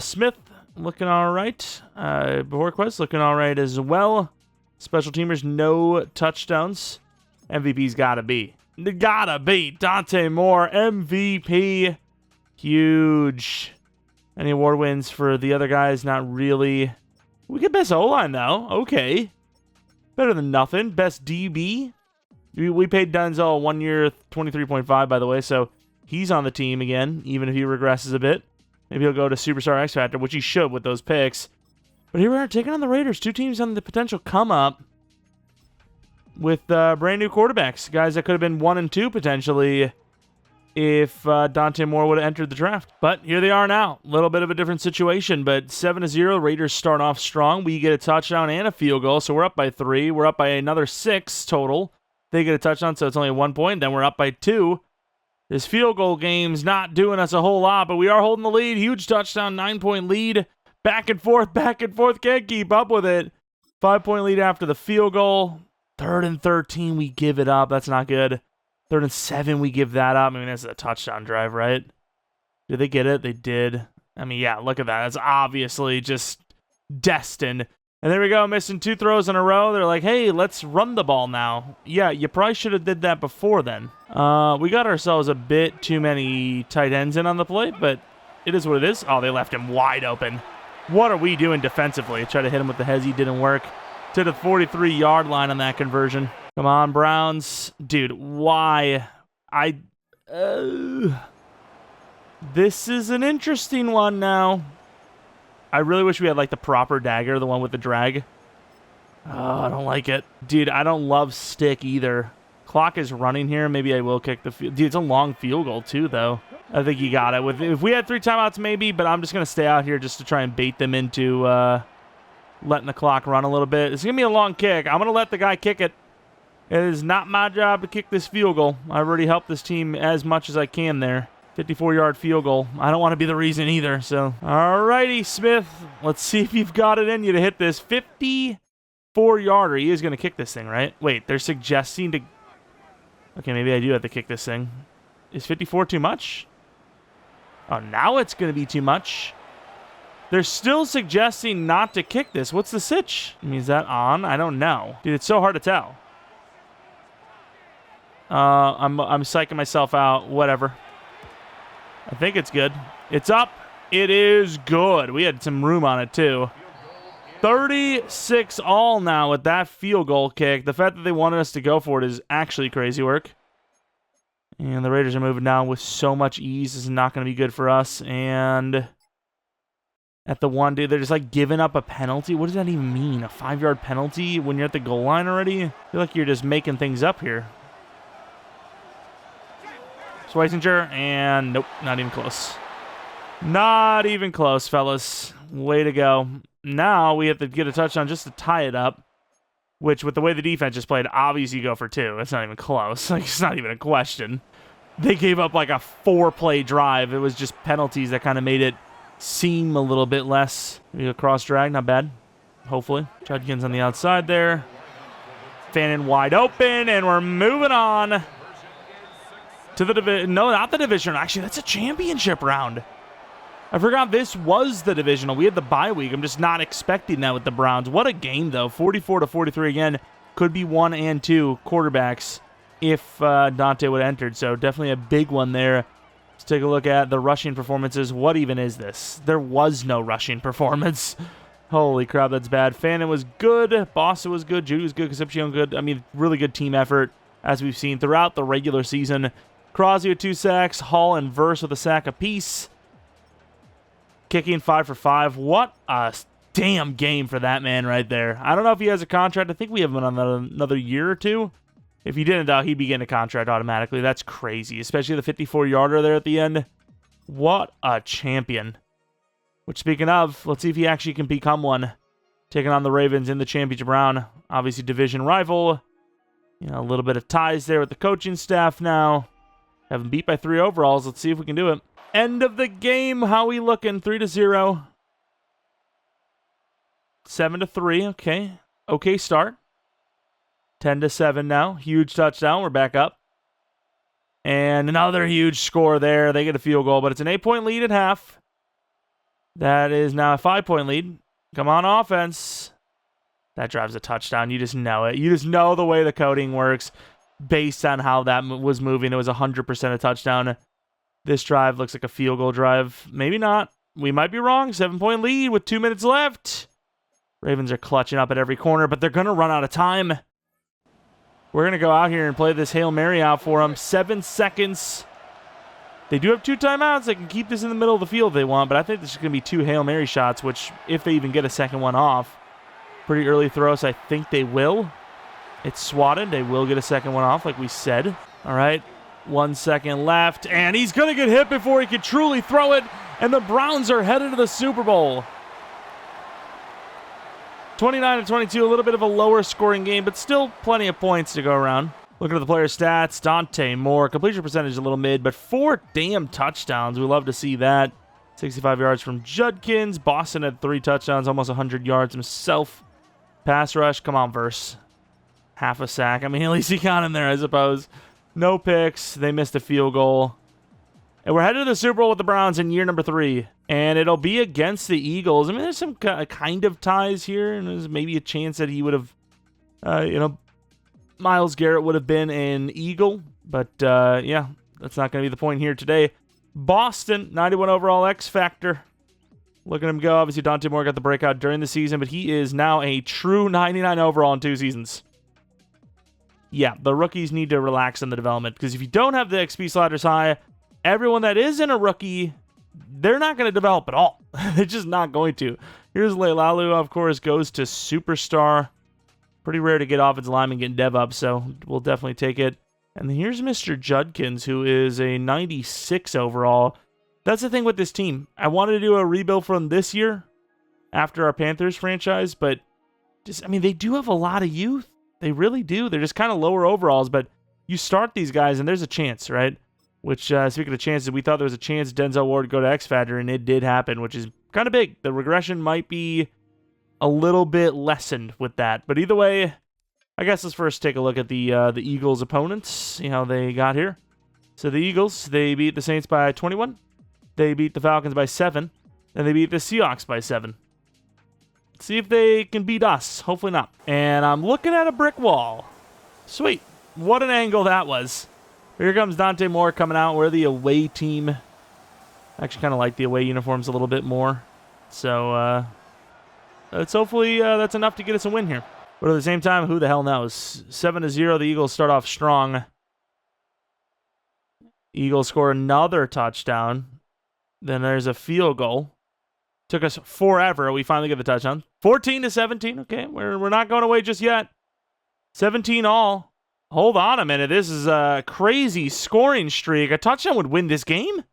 Smith looking all right. Borquest looking all right as well. Special teamers, no touchdowns. MVP's gotta be. Dante Moore, MVP. Huge. Any award wins for the other guys? Not really. We get best O-line, though. Okay. Better than nothing. Best DB. We paid Denzel 1 year, 23.5, by the way, so he's on the team again, even if he regresses a bit. Maybe he'll go to Superstar X Factor, which he should with those picks. But here we are, taking on the Raiders. 2 teams on the potential come-up with brand new quarterbacks. Guys that could have been 1 and 2, potentially, if Dante Moore would have entered the draft. But here they are now. A little bit of a different situation, but 7-0. Raiders start off strong. We get a touchdown and a field goal, so we're up by 3. We're up by another 6 total. They get a touchdown, so it's only 1 point. Then we're up by 2. This field goal game's not doing us a whole lot, but we are holding the lead. Huge touchdown, 9-point lead. Back and forth, can't keep up with it. 5-point lead after the field goal. 3rd and 13, we give it up. That's not good. 3rd and 7, we give that up. I mean, this is a touchdown drive, right? Did they get it? They did. I mean, yeah, look at that. That's obviously just destined. And there we go, missing 2 throws in a row. They're like, hey, let's run the ball now. Yeah, you probably should have did that before then. We got ourselves a bit too many tight ends in on the plate, but it is what it is. Oh, they left him wide open. What are we doing defensively? Try to hit him with the hezzy, didn't work. To the 43-yard line on that conversion. Come on, Browns. Dude, why? This is an interesting one now. I really wish we had, like, the proper dagger, the one with the drag. Oh, I don't like it. Dude, I don't love stick either. Clock is running here. Maybe I will kick the field. Dude, it's a long field goal, too, though. I think you got it. If we had 3 timeouts, maybe, but I'm just going to stay out here just to try and bait them into letting the clock run a little bit. It's going to be a long kick. I'm going to let the guy kick it. It is not my job to kick this field goal. I've already helped this team as much as I can there. 54-yard field goal. I don't want to be the reason either, so. Alrighty, Smith. Let's see if you've got it in you to hit this 54-yarder. He is going to kick this thing, right? Wait, they're suggesting to... Okay, maybe I do have to kick this thing. Is 54 too much? Oh, now it's going to be too much. They're still suggesting not to kick this. What's the sitch? I mean, is that on? I don't know. Dude, it's so hard to tell. I'm psyching myself out. Whatever. I think it's good. It's up. It is good. We had some room on it, too. 36 all now with that field goal kick. The fact that they wanted us to go for it is actually crazy work. And the Raiders are moving down with so much ease. This is not going to be good for us. And at the 1, dude, they're just like giving up a penalty. What does that even mean? A 5-yard penalty when you're at the goal line already? I feel like you're just making things up here. Schweitzinger, and nope, not even close. Not even close, fellas. Way to go. Now we have to get a touchdown just to tie it up, which with the way the defense just played, obviously you go for 2. It's not even close. Like, it's not even a question. They gave up like a 4-play drive. It was just penalties that kind of made it seem a little bit less. Maybe a cross drag, not bad. Hopefully. Judkins on the outside there. Fannin wide open, and we're moving on to the division. No, not the division. Actually, that's a championship round. I forgot this was the divisional. We had the bye week. I'm just not expecting that with the Browns. What a game, though. 44-43 again. Could be 1 and 2 quarterbacks if Dante would have entered. So definitely a big one there. Let's take a look at the rushing performances. What even is this? There was no rushing performance. Holy crap, that's bad. Fannin was good. Boston was good. Judy was good. Concepcion good. I mean, really good team effort, as we've seen throughout the regular season. Crosby with 2 sacks. Hall and Verse with a sack apiece. Kicking 5 for 5. What a damn game for that man right there. I don't know if he has a contract. I think we have him on another year or two. If he didn't, though, he'd be getting a contract automatically. That's crazy, especially the 54-yarder there at the end. What a champion. Which, speaking of, let's see if he actually can become one. Taking on the Ravens in the championship round. Obviously, division rival. You know, a little bit of ties there with the coaching staff now. Have him beat by 3 overalls. Let's see if we can do it. End of the game. How we looking? 3-0. 7-3. Okay. Okay start. 10-7 now. Huge touchdown. We're back up. And another huge score there. They get a field goal, but it's an 8-point lead at half. That is now a 5-point lead. Come on, offense. That drives a touchdown. You just know it. You just know the way the coding works based on how that was moving. It was 100% a touchdown. This drive looks like a field goal drive. Maybe not. We might be wrong. 7-point lead with 2 minutes left. Ravens are clutching up at every corner, but they're going to run out of time. We're going to go out here and play this Hail Mary out for them. 7 seconds. They do have 2 timeouts. They can keep this in the middle of the field if they want, but I think this is going to be 2 Hail Mary shots, which, if they even get a second one off, pretty early throws, I think they will. It's swatted. They will get a second one off, like we said. All right, 1 second left, and he's going to get hit before he can truly throw it, and the Browns are headed to the Super Bowl. 29-22, a little bit of a lower scoring game, but still plenty of points to go around. Looking at the player stats, Dante Moore, completion percentage a little mid, but 4 damn touchdowns. We love to see that. 65 yards from Judkins. Boston had 3 touchdowns, almost 100 yards himself. Pass rush, come on, Verse. Half a sack. I mean, at least he got him there, I suppose. No picks. They missed a field goal. And we're headed to the Super Bowl with the Browns in year number 3. And it'll be against the Eagles. I mean, there's some kind of ties here, and there's maybe a chance that he would have, Myles Garrett would have been an Eagle. But, yeah, that's not going to be the point here today. Boston, 91 overall X Factor. Look at him go. Obviously, Dante Moore got the breakout during the season, but he is now a true 99 overall in 2 seasons. Yeah, the rookies need to relax in the development, because if you don't have the XP sliders high, everyone that is in a rookie, they're not going to develop at all. They're just not going to. Here's Leilalu, of course, goes to Superstar. Pretty rare to get offensive lineman getting dev up, so we'll definitely take it. And here's Mr. Judkins, who is a 96 overall. That's the thing with this team. I wanted to do a rebuild from this year after our Panthers franchise, but just, I mean, they do have a lot of youth. They really do. They're just kind of lower overalls, but you start these guys and there's a chance, right? Which, speaking of chances, we thought there was a chance Denzel Ward would go to X Factor, and it did happen, which is kind of big. The regression might be a little bit lessened with that. But either way, I guess let's first take a look at the Eagles' opponents, see how they got here. So the Eagles, they beat the Saints by 21. They beat the Falcons by 7. And they beat the Seahawks by 7. Let's see if they can beat us. Hopefully not. And I'm looking at a brick wall. Sweet. What an angle that was. Here comes Dante Moore coming out. We're the away team. I actually kind of like the away uniforms a little bit more. So, let's hopefully that's enough to get us a win here. But at the same time, who the hell knows? 7-0, the Eagles start off strong. Eagles score another touchdown. Then there's a field goal. Took us forever. We finally get the touchdown. 14-17. Okay, we're not going away just yet. 17 all. Hold on a minute. This is a crazy scoring streak. A touchdown would win this game?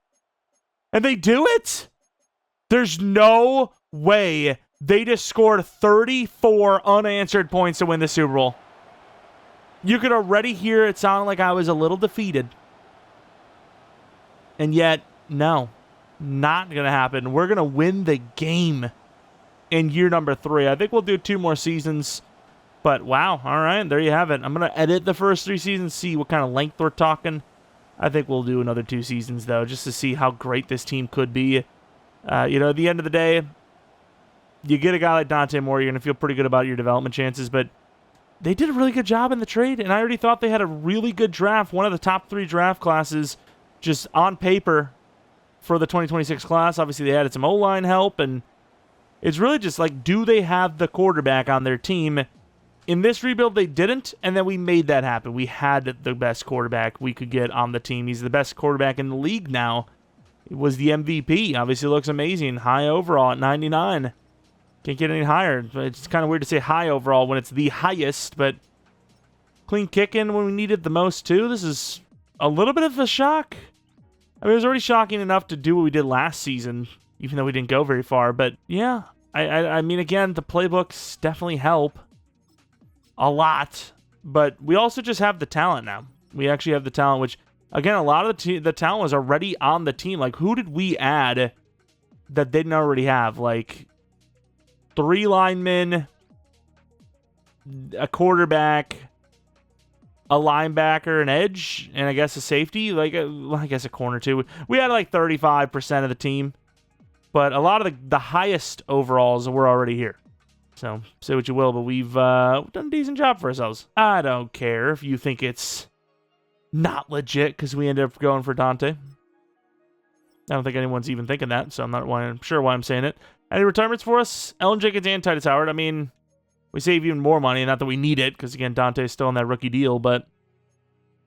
And they do it? There's no way they just scored 34 unanswered points to win the Super Bowl. You could already hear it sounding like I was a little defeated. And yet, no. Not going to happen. We're going to win the game in year number 3. I think we'll do 2 more seasons. But, wow. All right. There you have it. I'm going to edit the first 3 seasons, see what kind of length we're talking. I think we'll do another 2 seasons, though, just to see how great this team could be. At the end of the day, you get a guy like Dante Moore, you're going to feel pretty good about your development chances. But they did a really good job in the trade, and I already thought they had a really good draft. One of the top 3 draft classes just on paper for the 2026 class. Obviously, they added some O-line help, and it's really just like, do they have the quarterback on their team In this rebuild, they didn't, and then we made that happen. We had the best quarterback we could get on the team. He's the best quarterback in the league now. It was the MVP. Obviously looks amazing. High overall at 99. Can't get any higher. It's kind of weird to say high overall when it's the highest, but clean kicking when we need it the most, too. This is a little bit of a shock. I mean, it was already shocking enough to do what we did last season, even though we didn't go very far. But, yeah, I mean, again, the playbooks definitely help a lot. But we also just have the talent now. We actually have the talent, which, again, a lot of the talent was already on the team. Like, who did we add that they didn't already have? Like, 3 linemen, a quarterback, a linebacker, an edge, and I guess a safety. Like, I guess a corner, too. We had, like, 35% of the team. But a lot of the highest overalls were already here. So, say what you will, but we've done a decent job for ourselves. I don't care if you think it's not legit because we ended up going for Dante. I don't think anyone's even thinking that, so I'm not sure why I'm saying it. Any retirements for us? Ellen Jenkins and Titus Howard. I mean, we save even more money. Not that we need it, because, again, Dante's still on that rookie deal, but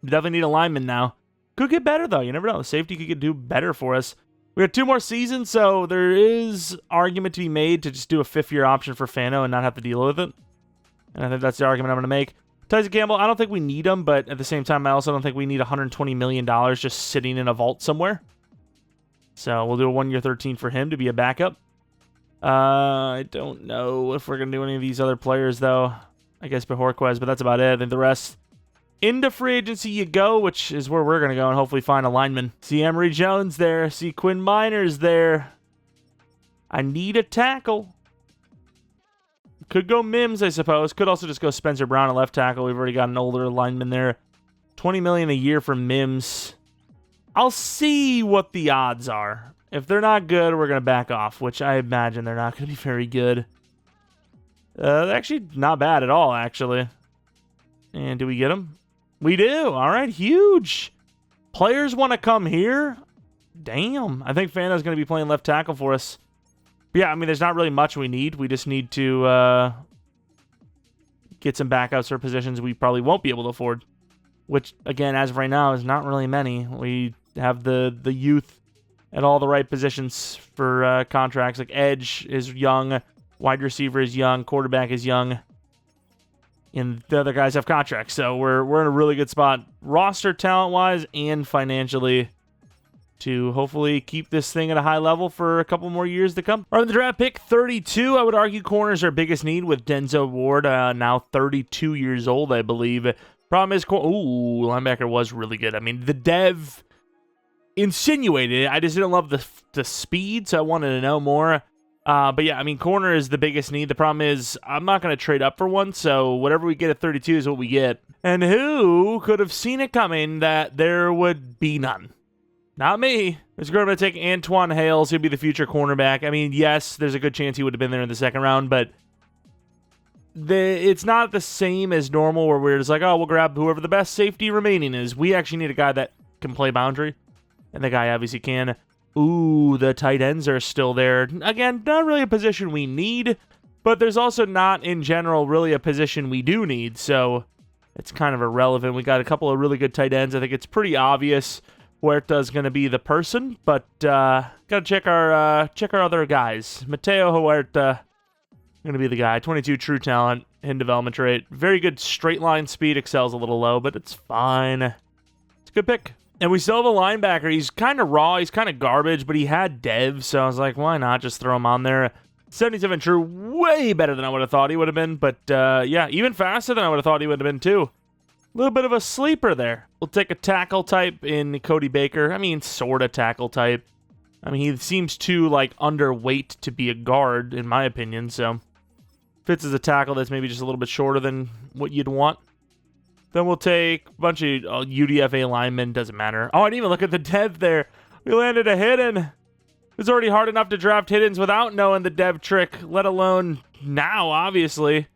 we definitely need a lineman now. Could get better, though. You never know. Safety could do better for us. We got 2 more seasons, so there is argument to be made to just do a 5th-year option for Fano and not have to deal with it. And I think that's the argument I'm going to make. Tyson Campbell, I don't think we need him, but at the same time, I also don't think we need $120 million just sitting in a vault somewhere. So we'll do a 1-year 13 for him to be a backup. I don't know if we're going to do any of these other players, though. I guess Bajorquez, but that's about it. I think the rest, into free agency you go, which is where we're going to go and hopefully find a lineman. See Emery Jones there. See Quinn Miners there. I need a tackle. Could go Mims, I suppose. Could also just go Spencer Brown at left tackle. We've already got an older lineman there. $20 million a year for Mims. I'll see what the odds are. If they're not good, we're going to back off, which I imagine they're not going to be very good. Actually, not bad at all, actually. And do we get them? We do. All right, huge. Players want to come here? Damn. I think Fano's going to be playing left tackle for us. But yeah, I mean, there's not really much we need. We just need to get some backups for positions we probably won't be able to afford. Which, again, as of right now, is not really many. We have the youth at all the right positions for contracts. Like edge is young, wide receiver is young, quarterback is young, and the other guys have contracts. So we're in a really good spot, roster talent-wise and financially, to hopefully keep this thing at a high level for a couple more years to come. All right, the draft pick 32, I would argue corners are our biggest need with Denzel Ward, now 32 years old, I believe. Problem is, linebacker was really good. I mean, the dev insinuated it. I just didn't love the speed, so I wanted to know more. But yeah, I mean, corner is the biggest need. The problem is, I'm not going to trade up for one, so whatever we get at 32 is what we get. And who could have seen it coming that there would be none? Not me. It's going to take Antoine Hales. He'll be the future cornerback. I mean, yes, there's a good chance he would have been there in the second round, but it's not the same as normal where we're just like, oh, we'll grab whoever the best safety remaining is. We actually need a guy that can play boundary. And the guy obviously can. Ooh, the tight ends are still there. Again, not really a position we need, but there's also not, in general, really a position we do need, so it's kind of irrelevant. We got a couple of really good tight ends. I think it's pretty obvious Huerta's going to be the person, but got to check our other guys. Mateo Huerta going to be the guy. 22 true talent, hidden development trait. Very good straight line speed. Excel's a little low, but it's fine. It's a good pick. And we still have a linebacker. He's kind of raw. He's kind of garbage, but he had dev, so I was like, why not just throw him on there? 77 true, way better than I would have thought he would have been, but yeah, even faster than I would have thought he would have been, too. A little bit of a sleeper there. We'll take a tackle type in Cody Baker. I mean, sort of tackle type. I mean, he seems too, like, underweight to be a guard, in my opinion, so fits as a tackle that's maybe just a little bit shorter than what you'd want. Then we'll take a bunch of UDFA linemen. Doesn't matter. Oh, I didn't even look at the dev there. We landed a hidden. It was already hard enough to draft hiddens without knowing the dev trick, let alone now, obviously.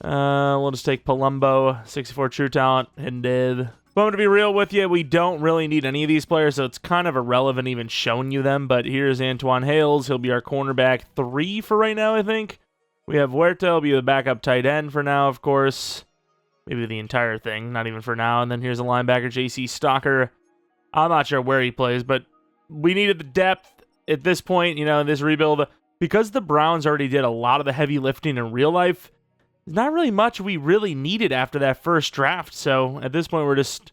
We'll just take Palumbo, 64 true talent, hidden dev. But I'm going to be real with you. We don't really need any of these players, so it's kind of irrelevant even showing you them. But here's Antoine Hales. He'll be our cornerback 3 for right now, I think. We have Huerta, will be the backup tight end for now, of course. Maybe the entire thing, not even for now. And then here's a linebacker, J.C. Stalker. I'm not sure where he plays, but we needed the depth at this point, you know, in this rebuild. Because the Browns already did a lot of the heavy lifting in real life, there's not really much we really needed after that first draft. So at this point, we're just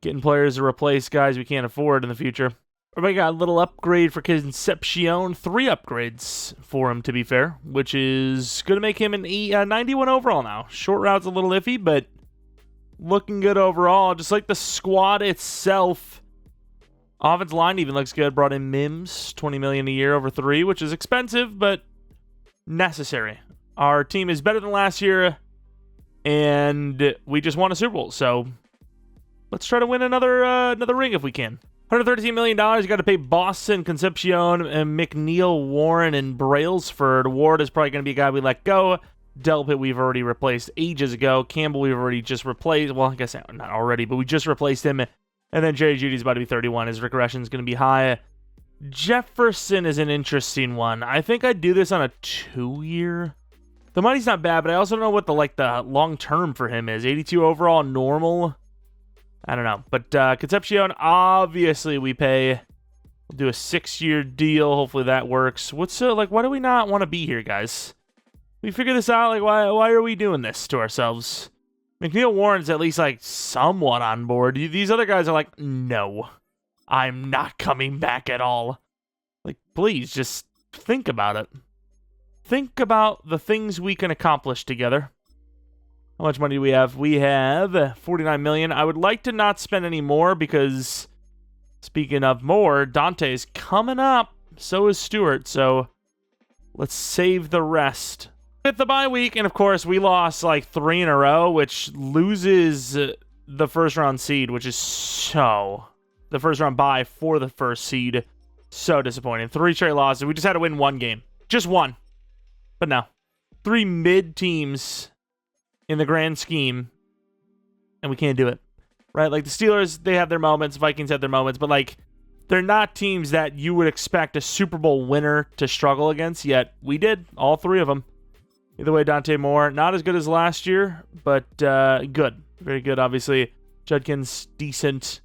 getting players to replace guys we can't afford in the future. Everybody got a little upgrade for Concepcion. 3 upgrades for him, to be fair, which is going to make him an 91 overall now. Short route's a little iffy, but looking good overall. Just like the squad itself. Offensive line even looks good. Brought in Mims, $20 million a year over 3, which is expensive, but necessary. Our team is better than last year, and we just won a Super Bowl, so let's try to win another ring if we can. $113 million, you got to pay Boston, Concepcion, and McNeil, Warren, and Brailsford. Ward is probably going to be a guy we let go. Delpit we've already replaced ages ago. Campbell we've already just replaced. Well, I guess not already, but we just replaced him. And then Jerry Judy's about to be 31. His regression is going to be high. Jefferson is an interesting one. I think I'd do this on a 2-year. The money's not bad, but I also don't know what the long term for him is. 82 overall, normal. I don't know. But Concepcion, obviously we pay. We'll do a 6-year deal. Hopefully that works. Why do we not want to be here, guys? We figure this out. Like, why are we doing this to ourselves? McNeil Warren's at least like somewhat on board. These other guys are like, no, I'm not coming back at all. Like, please just think about it. Think about the things we can accomplish together. How much money do we have? We have $49 million. I would like to not spend any more because, speaking of more, Dante's coming up. So is Stewart. So let's save the rest. Hit the bye week, and of course, we lost like 3 in a row, which loses the first round seed, which is the first round bye for the first seed. So disappointing. 3 straight losses. We just had to win 1 game. Just 1. But no. 3 mid teams in the grand scheme, and we can't do it, right? Like the Steelers, they have their moments, Vikings have their moments, but like they're not teams that you would expect a Super Bowl winner to struggle against, yet we did, all 3 of them. Either way, Dante Moore, not as good as last year, but good. Very good, obviously. Judkins, decent.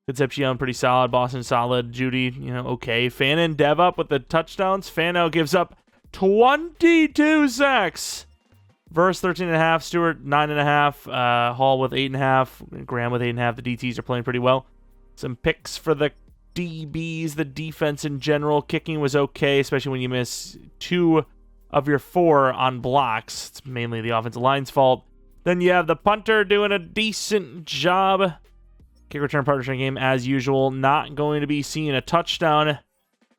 Concepcion, pretty solid. Boston, solid. Judy, okay. Fannin, Dev up with the touchdowns. Fano gives up 22 sacks. Verse 13.5, Stewart 9.5, Hall with 8.5, Graham with 8.5. The DTs are playing pretty well. Some picks for the DBs, the defense in general. Kicking was okay, especially when you miss 2 of your 4 on blocks. It's mainly the offensive line's fault. Then you have the punter doing a decent job. Kick return partnership game as usual. Not going to be seeing a touchdown.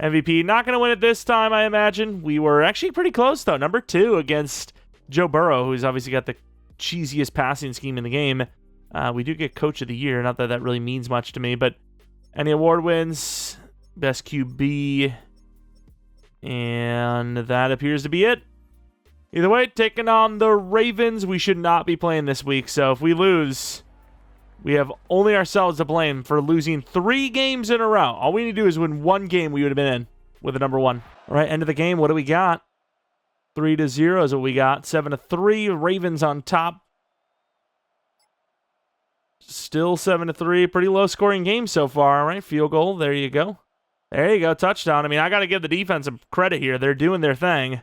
MVP not going to win it this time, I imagine. We were actually pretty close, though. Number 2 against Joe Burrow, who's obviously got the cheesiest passing scheme in the game. We do get Coach of the Year. Not that that really means much to me, but any award wins, best QB, and that appears to be it. Either way, taking on the Ravens, we should not be playing this week, so if we lose, we have only ourselves to blame for losing 3 games in a row. All we need to do is win 1 game we would have been in with the number 1. All right, end of the game, what do we got? 3-0 is what we got. 7-3. Ravens on top. Still 7-3. Pretty low scoring game so far. All right, field goal. There you go. There you go. Touchdown. I mean, I got to give the defense some credit here. They're doing their thing.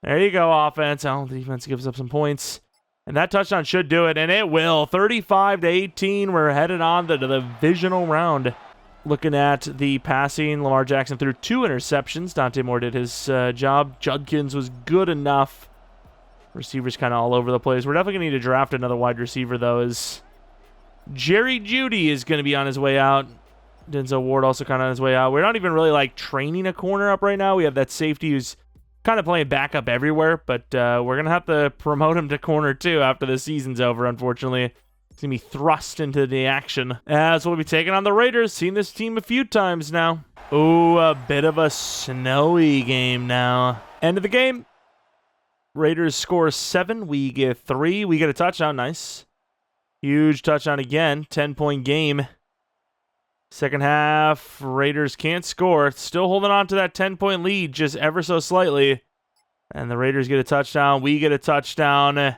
There you go, offense. Oh, the defense gives up some points. And that touchdown should do it, and it will. 35-18. We're headed on to the divisional round. Looking at the passing, Lamar Jackson threw 2 interceptions. Dante Moore did his job. Judkins was good enough. Receivers kind of all over the place. We're definitely going to need to draft another wide receiver, though, as Jerry Judy is going to be on his way out. Denzel Ward also kind of on his way out. We're not even really, training a corner up right now. We have that safety who's kind of playing backup everywhere, but we're going to have to promote him to corner, too, after the season's over, unfortunately. He's going to be thrust into the action. As we'll be taking on the Raiders. Seen this team a few times now. Ooh, a bit of a snowy game now. End of the game. Raiders score 7. We get 3. We get a touchdown. Nice. Huge touchdown again. 10-point game. Second half, Raiders can't score. Still holding on to that 10-point lead just ever so slightly. And the Raiders get a touchdown. We get a touchdown. And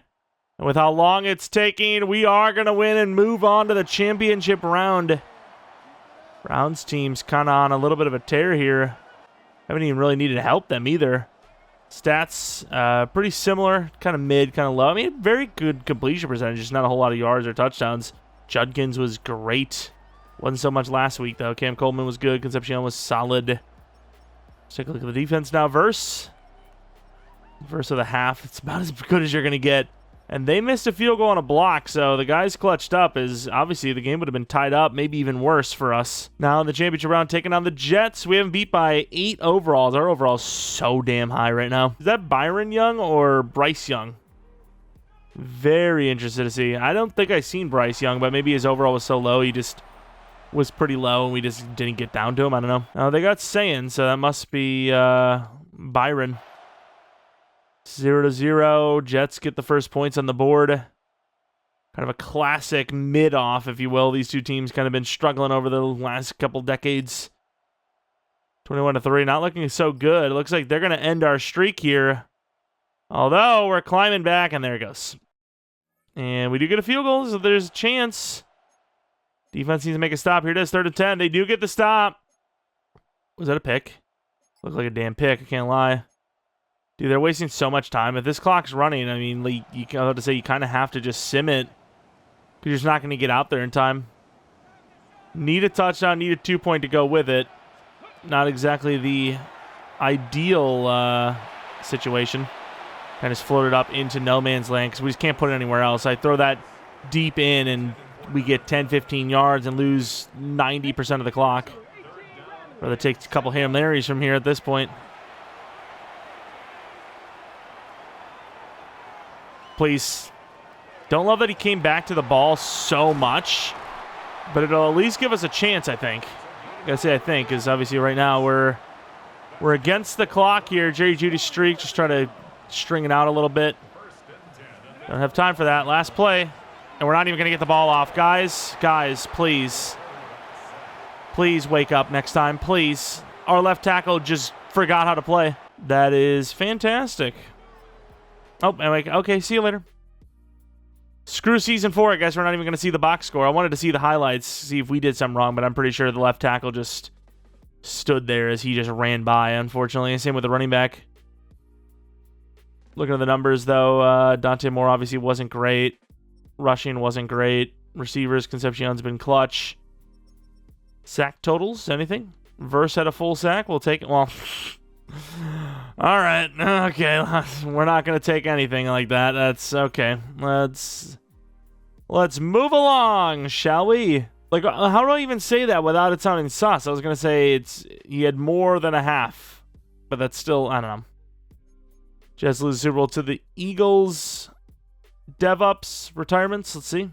with how long it's taking, we are going to win and move on to the championship round. Browns team's kind of on a little bit of a tear here. Haven't even really needed to help them either. Stats, pretty similar, kind of mid, kind of low. I mean, very good completion percentage, just not a whole lot of yards or touchdowns. Judkins was great. Wasn't so much last week, though. Cam Coleman was good. Concepcion was solid. Let's take a look at the defense now. Verse of the half. It's about as good as you're going to get. And they missed a field goal on a block, so the guys clutched up as obviously the game would have been tied up, maybe even worse for us. Now in the championship round, taking on the Jets. We haven't beat by 8 overalls. Our overall is so damn high right now. Is that Byron Young or Bryce Young? Very interested to see. I don't think I've seen Bryce Young, but maybe his overall was so low, he just was pretty low, and we just didn't get down to him. I don't know. They got Sayin, so that must be Byron. 0-0. Jets get the first points on the board. Kind of a classic mid-off, if you will. These two teams kind of been struggling over the last couple decades. 21-3. Not looking so good. It looks like they're going to end our streak here. Although, we're climbing back, and there it goes. And we do get a field goal, so there's a chance. Defense needs to make a stop. Here it is, 3rd and 10. They do get the stop. Was that a pick? Looked like a damn pick, I can't lie. Dude, they're wasting so much time. If this clock's running, I mean, you have to say you kind of have to just sim it because you're just not going to get out there in time. Need a touchdown, need a 2-point to go with it. Not exactly the ideal situation. Kind of floated up into no man's land because we just can't put it anywhere else. I throw that deep in and we get 10, 15 yards and lose 90% of the clock. Rather take a couple Hail Marys from here at this point. Please. Don't love that he came back to the ball so much, but it'll at least give us a chance, I think. I gotta say I think, because obviously right now we're against the clock here. Jerry Jeudy's streak, just try to string it out a little bit. Don't have time for that. Last play, and we're not even gonna get the ball off. Guys, please. Please wake up next time, please. Our left tackle just forgot how to play. That is fantastic. Oh, anyway, okay, see you later. Screw Season 4, I guess we're not even going to see the box score. I wanted to see the highlights, see if we did something wrong, but I'm pretty sure the left tackle just stood there as he just ran by, unfortunately. Same with the running back. Looking at the numbers, though, Dante Moore obviously wasn't great. Rushing wasn't great. Receivers, Concepcion's been clutch. Sack totals, anything? Verse had a full sack, we'll take it. Well... All right, okay, we're not going to take anything like that. That's okay. Let's move along, shall we? Like, how do I even say that without it sounding sus? I was going to say he had more than a half, but that's still, I don't know. Jets lose the Super Bowl to the Eagles. DevUps retirements, let's see.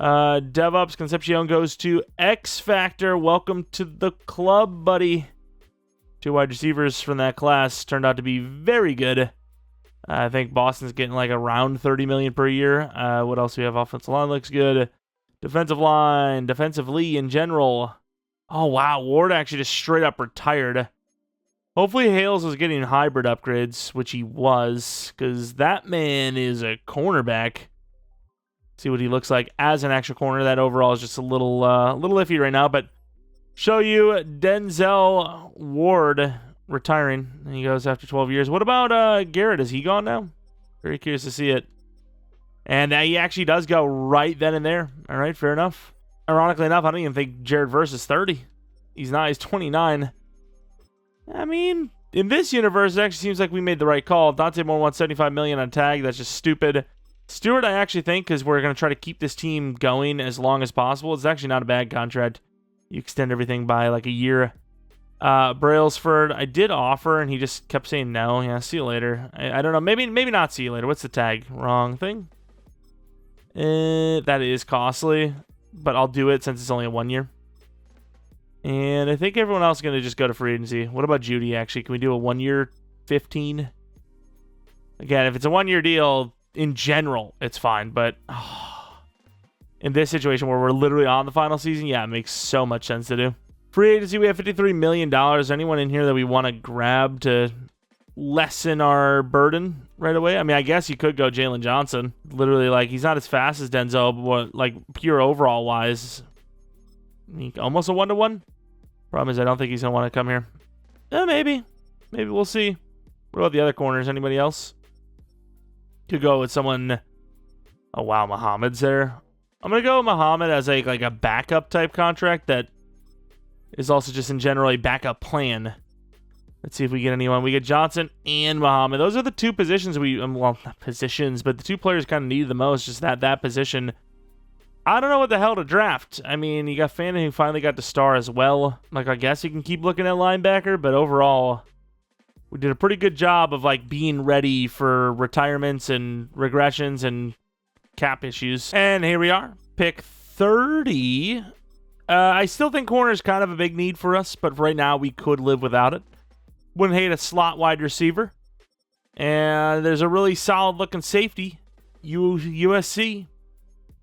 DevUps, Concepcion goes to X Factor. Welcome to the club, buddy. 2 wide receivers from that class turned out to be very good. I think Boston's getting like around $30 million per year. What else do we have? Offensive line looks good. Defensive line, defensively in general. Oh, wow. Ward actually just straight up retired. Hopefully Hales was getting hybrid upgrades, which he was, because that man is a cornerback. See what he looks like as an actual corner. That overall is just a little iffy right now, but show you Denzel Ward retiring. And he goes after 12 years. What about Garrett? Is he gone now? Very curious to see it. And he actually does go right then and there. All right, fair enough. Ironically enough, I don't even think Jared Verse is 30. He's not. He's 29. I mean, in this universe, it actually seems like we made the right call. Dante Moore wants $75 million on tag. That's just stupid. Stewart, I actually think, because we're going to try to keep this team going as long as possible. It's actually not a bad contract. You extend everything by like a year. Brailsford, I did offer, and he just kept saying no. Yeah, see you later. I don't know. Maybe not see you later. What's the tag? Wrong thing? That is costly, but I'll do it since it's only a 1 year. And I think everyone else is going to just go to free agency. What about Judy, actually? Can we do a 1 year 15? Again, if it's a 1 year deal, in general, it's fine. But in this situation where we're literally on the final season, yeah, it makes so much sense to do. Free agency, we have $53 million. Anyone in here that we want to grab to lessen our burden right away. I mean, I guess you could go Jalen Johnson. Literally, like, he's not as fast as Denzel, but like pure overall wise, almost a 1-to-1. Problem is, I don't think he's gonna want to come here. Maybe we'll see. What about the other corners? Anybody else? Could go with someone. Oh wow, Muhammad's there. I'm gonna go with Muhammad as like a backup type contract that is also just in general a backup plan. Let's see if we get anyone. We get Johnson and Muhammad. Those are the two positions well, not positions, but the two players kind of need the most. Just that position. I don't know what the hell to draft. I mean, you got Fannin who finally got the star as well. Like, I guess you can keep looking at linebacker, but overall, we did a pretty good job of like being ready for retirements and regressions and cap issues. And here we are, pick 30. I still think corner is kind of a big need for us, but right now we could live without it. Wouldn't hate a slot wide receiver. And there's a really solid looking safety, USC.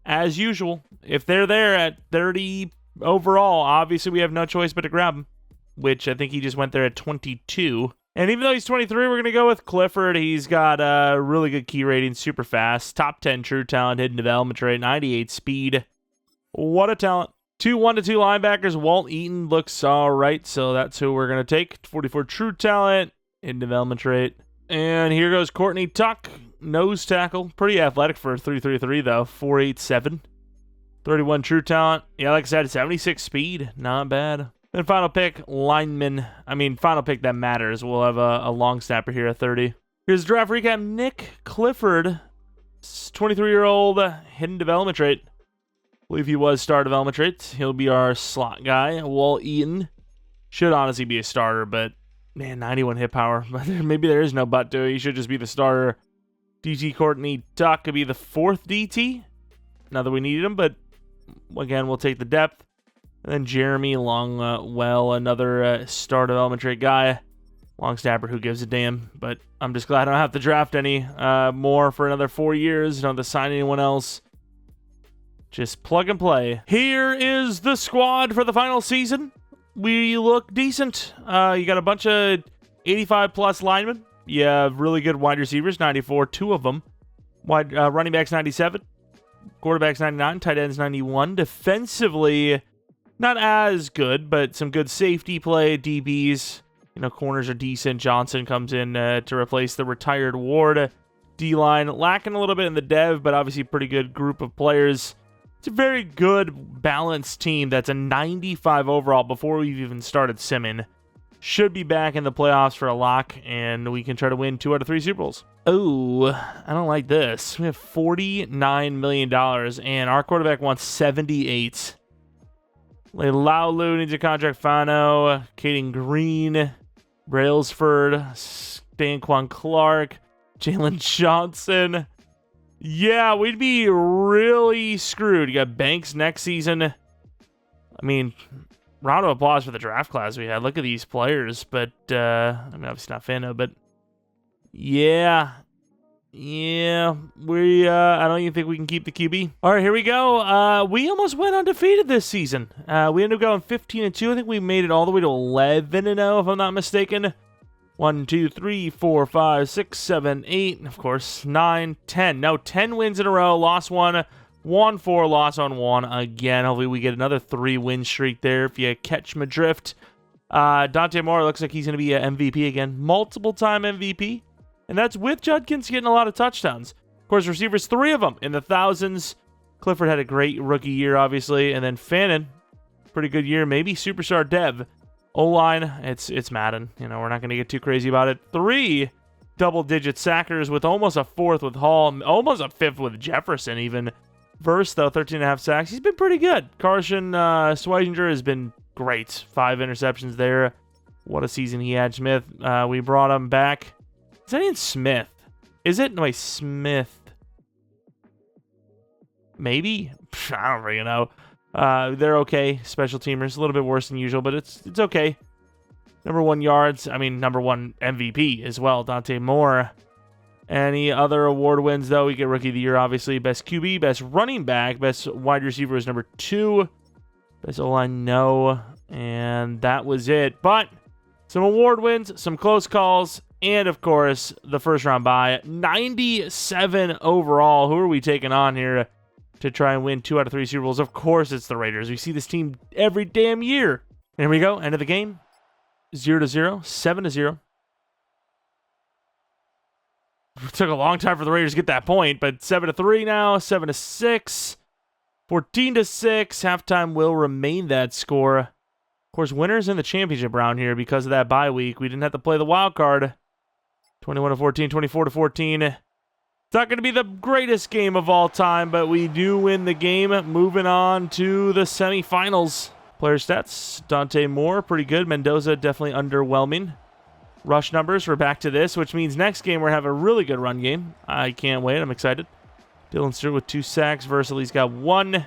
As usual, if they're there at 30 overall, obviously we have no choice but to grab him, which I think he just went there at 22. And even though he's 23, we're going to go with Clifford. He's got a really good key rating, super fast, top 10 true talent, hidden development rate, 98 speed. What a talent. 2 1-2 linebackers. Walt Eaton looks all right, so that's who we're going to take. 44 true talent, hidden development rate. And here goes Courtney Tuck, nose tackle. Pretty athletic for a 3.33 though, 4.87. 31 true talent. Yeah, like I said, 76 speed, not bad. Then final pick, lineman. I mean, final pick that matters. We'll have a long snapper here at 30. Here's the draft recap. Nick Clifford, 23-year-old, hidden development rate. I believe he was star development rate. He'll be our slot guy. Walt Eaton should honestly be a starter, but man, 91 hit power. Maybe there is no but to it. He should just be the starter. DT Courtney Tuck could be the 4th DT. Not that we needed him, but again, we'll take the depth. And then Jeremy Longwell, another star development trait guy. Long snapper, who gives a damn. But I'm just glad I don't have to draft any more for another 4 years. Don't have to sign anyone else. Just plug and play. Here is the squad for the final season. We look decent. You got a bunch of 85-plus linemen. You have really good wide receivers, 94, 2 of them. Running backs, 97. Quarterbacks, 99. Tight ends, 91. Defensively, not as good, but some good safety play. DBs, corners are decent. Johnson comes in to replace the retired Ward. D-line, lacking a little bit in the dev, but obviously pretty good group of players. It's a very good, balanced team that's a 95 overall before we've even started simming. Should be back in the playoffs for a lock, and we can try to win 2 out of 3 Super Bowls. Oh, I don't like this. We have $49 million, and our quarterback wants 78. Laulu needs a contract. Fano, Caden Green, Brailsford, Stanquan Clark, Jalen Johnson. Yeah, we'd be really screwed. You got Banks next season. I mean, round of applause for the draft class we had. Look at these players. But, I mean, obviously not Fano, but yeah. Yeah, I don't even think we can keep the QB. All right, here we go. We almost went undefeated this season. We ended up going 15-2. I think we made it all the way to 11-0, if I'm not mistaken. 1, 2, 3, 4, 5, 6, 7, 8, and of course, 9, 10. No, 10 wins in a row. Lost 1, won 4, lost on 1 again. Hopefully we get another 3-win streak there if you catch my drift. Dante Moore looks like he's going to be an MVP again. Multiple-time MVP. And that's with Judkins getting a lot of touchdowns. Of course, receivers, 3 of them in the thousands. Clifford had a great rookie year, obviously. And then Fannin, pretty good year. Maybe superstar dev. O-line, it's Madden. We're not going to get too crazy about it. 3 double-digit sackers with almost a 4th with Hall. Almost a 5th with Jefferson, even. Verse, though, 13.5 sacks. He's been pretty good. Carson Schweizinger has been great. 5 interceptions there. What a season he had. Smith, we brought him back. Is that even Smith? Is it? No, wait, Smith. Maybe? I don't really know. They're okay. Special teamers. A little bit worse than usual, but it's okay. Number 1 yards. I mean, number 1 MVP as well. Dante Moore. Any other award wins, though? We get Rookie of the Year, obviously. Best QB, best running back, best wide receiver is number 2. Best O-line, no. And that was it. But some award wins, some close calls. and, of course, the first round bye. 97 overall. Who are we taking on here to try and win 2 out of 3 Super Bowls? Of course, it's the Raiders. We see this team every damn year. There we go. End of the game. 0-0. 7-0. It took a long time for the Raiders to get that point, but 7-3 now. 7-6. 14-6. Halftime will remain that score. Of course, winners in the championship round here because of that bye week. We didn't have to play the wild card. 21-14, 24-14. It's not going to be the greatest game of all time, but we do win the game. Moving on to the semifinals. Player stats. Dante Moore, pretty good. Mendoza, definitely underwhelming. Rush numbers, we're back to this, which means next game we're having a really good run game. I can't wait. I'm excited. Dylan Stewart with 2 sacks. Versalie's got 1.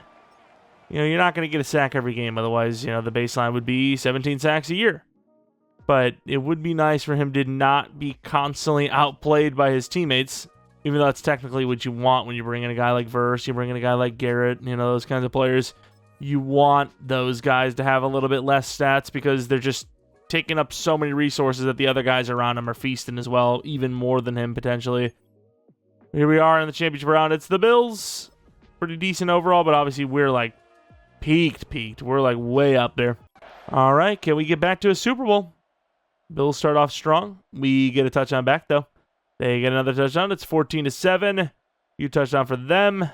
You know, you're not going to get a sack every game. Otherwise, you know, the baseline would be 17 sacks a year. But it would be nice for him to not be constantly outplayed by his teammates, even though that's technically what you want when you bring in a guy like Verse, you bring in a guy like Garrett, you know, those kinds of players. You want those guys to have a little bit less stats because they're just taking up so many resources that the other guys around him are feasting as well, even more than him potentially. Here we are in the championship round. It's the Bills. Pretty decent overall, but obviously we're like peaked. We're like way up there. All right, can we get back to a Super Bowl? Bills start off strong. We get a touchdown back, though. They get another touchdown. It's 14-7. You touchdown for them.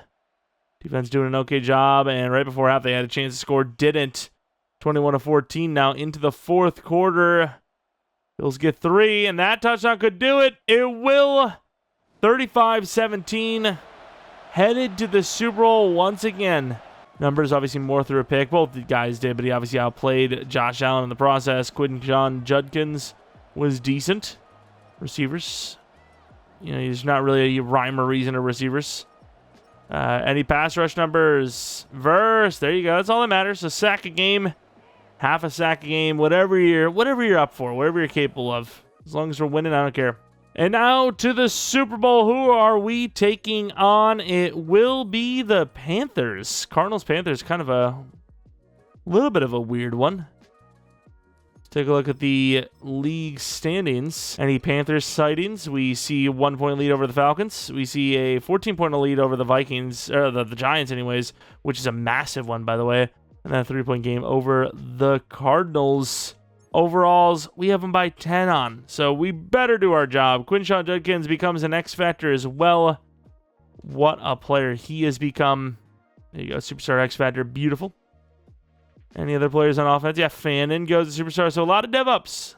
Defense doing an okay job, and right before half they had a chance to score. Didn't. 21-14 now into the fourth quarter. Bills get 3, and that touchdown could do it. It will. 35-17. Headed to the Super Bowl once again. Numbers obviously more through a pick. Both the guys did, but he obviously outplayed Josh Allen in the process. Quinton Judkins was decent. Receivers. You know, he's not really a rhyme or reason of receivers. Any pass rush numbers? Verse. There you go. That's all that matters. A sack a game. Half a sack a game. Whatever you're up for. Whatever you're capable of. As long as we're winning, I don't care. And now to the Super Bowl. Who are we taking on? It will be the Panthers. Cardinals-Panthers, kind of a little bit of a weird one. Let's take a look at the league standings. Any Panthers sightings? We see a 1-point lead over the Falcons. We see a 14-point lead over the Vikings, or the Giants anyways, which is a massive one, by the way. And then a 3-point game over the Cardinals. Overalls, we have them by 10 on, so we better do our job. Quinton Judkins becomes an X Factor as well. What a player he has become. There you go, Superstar X Factor, beautiful. Any other players on offense? Yeah, Fannin goes to Superstar, so a lot of dev-ups.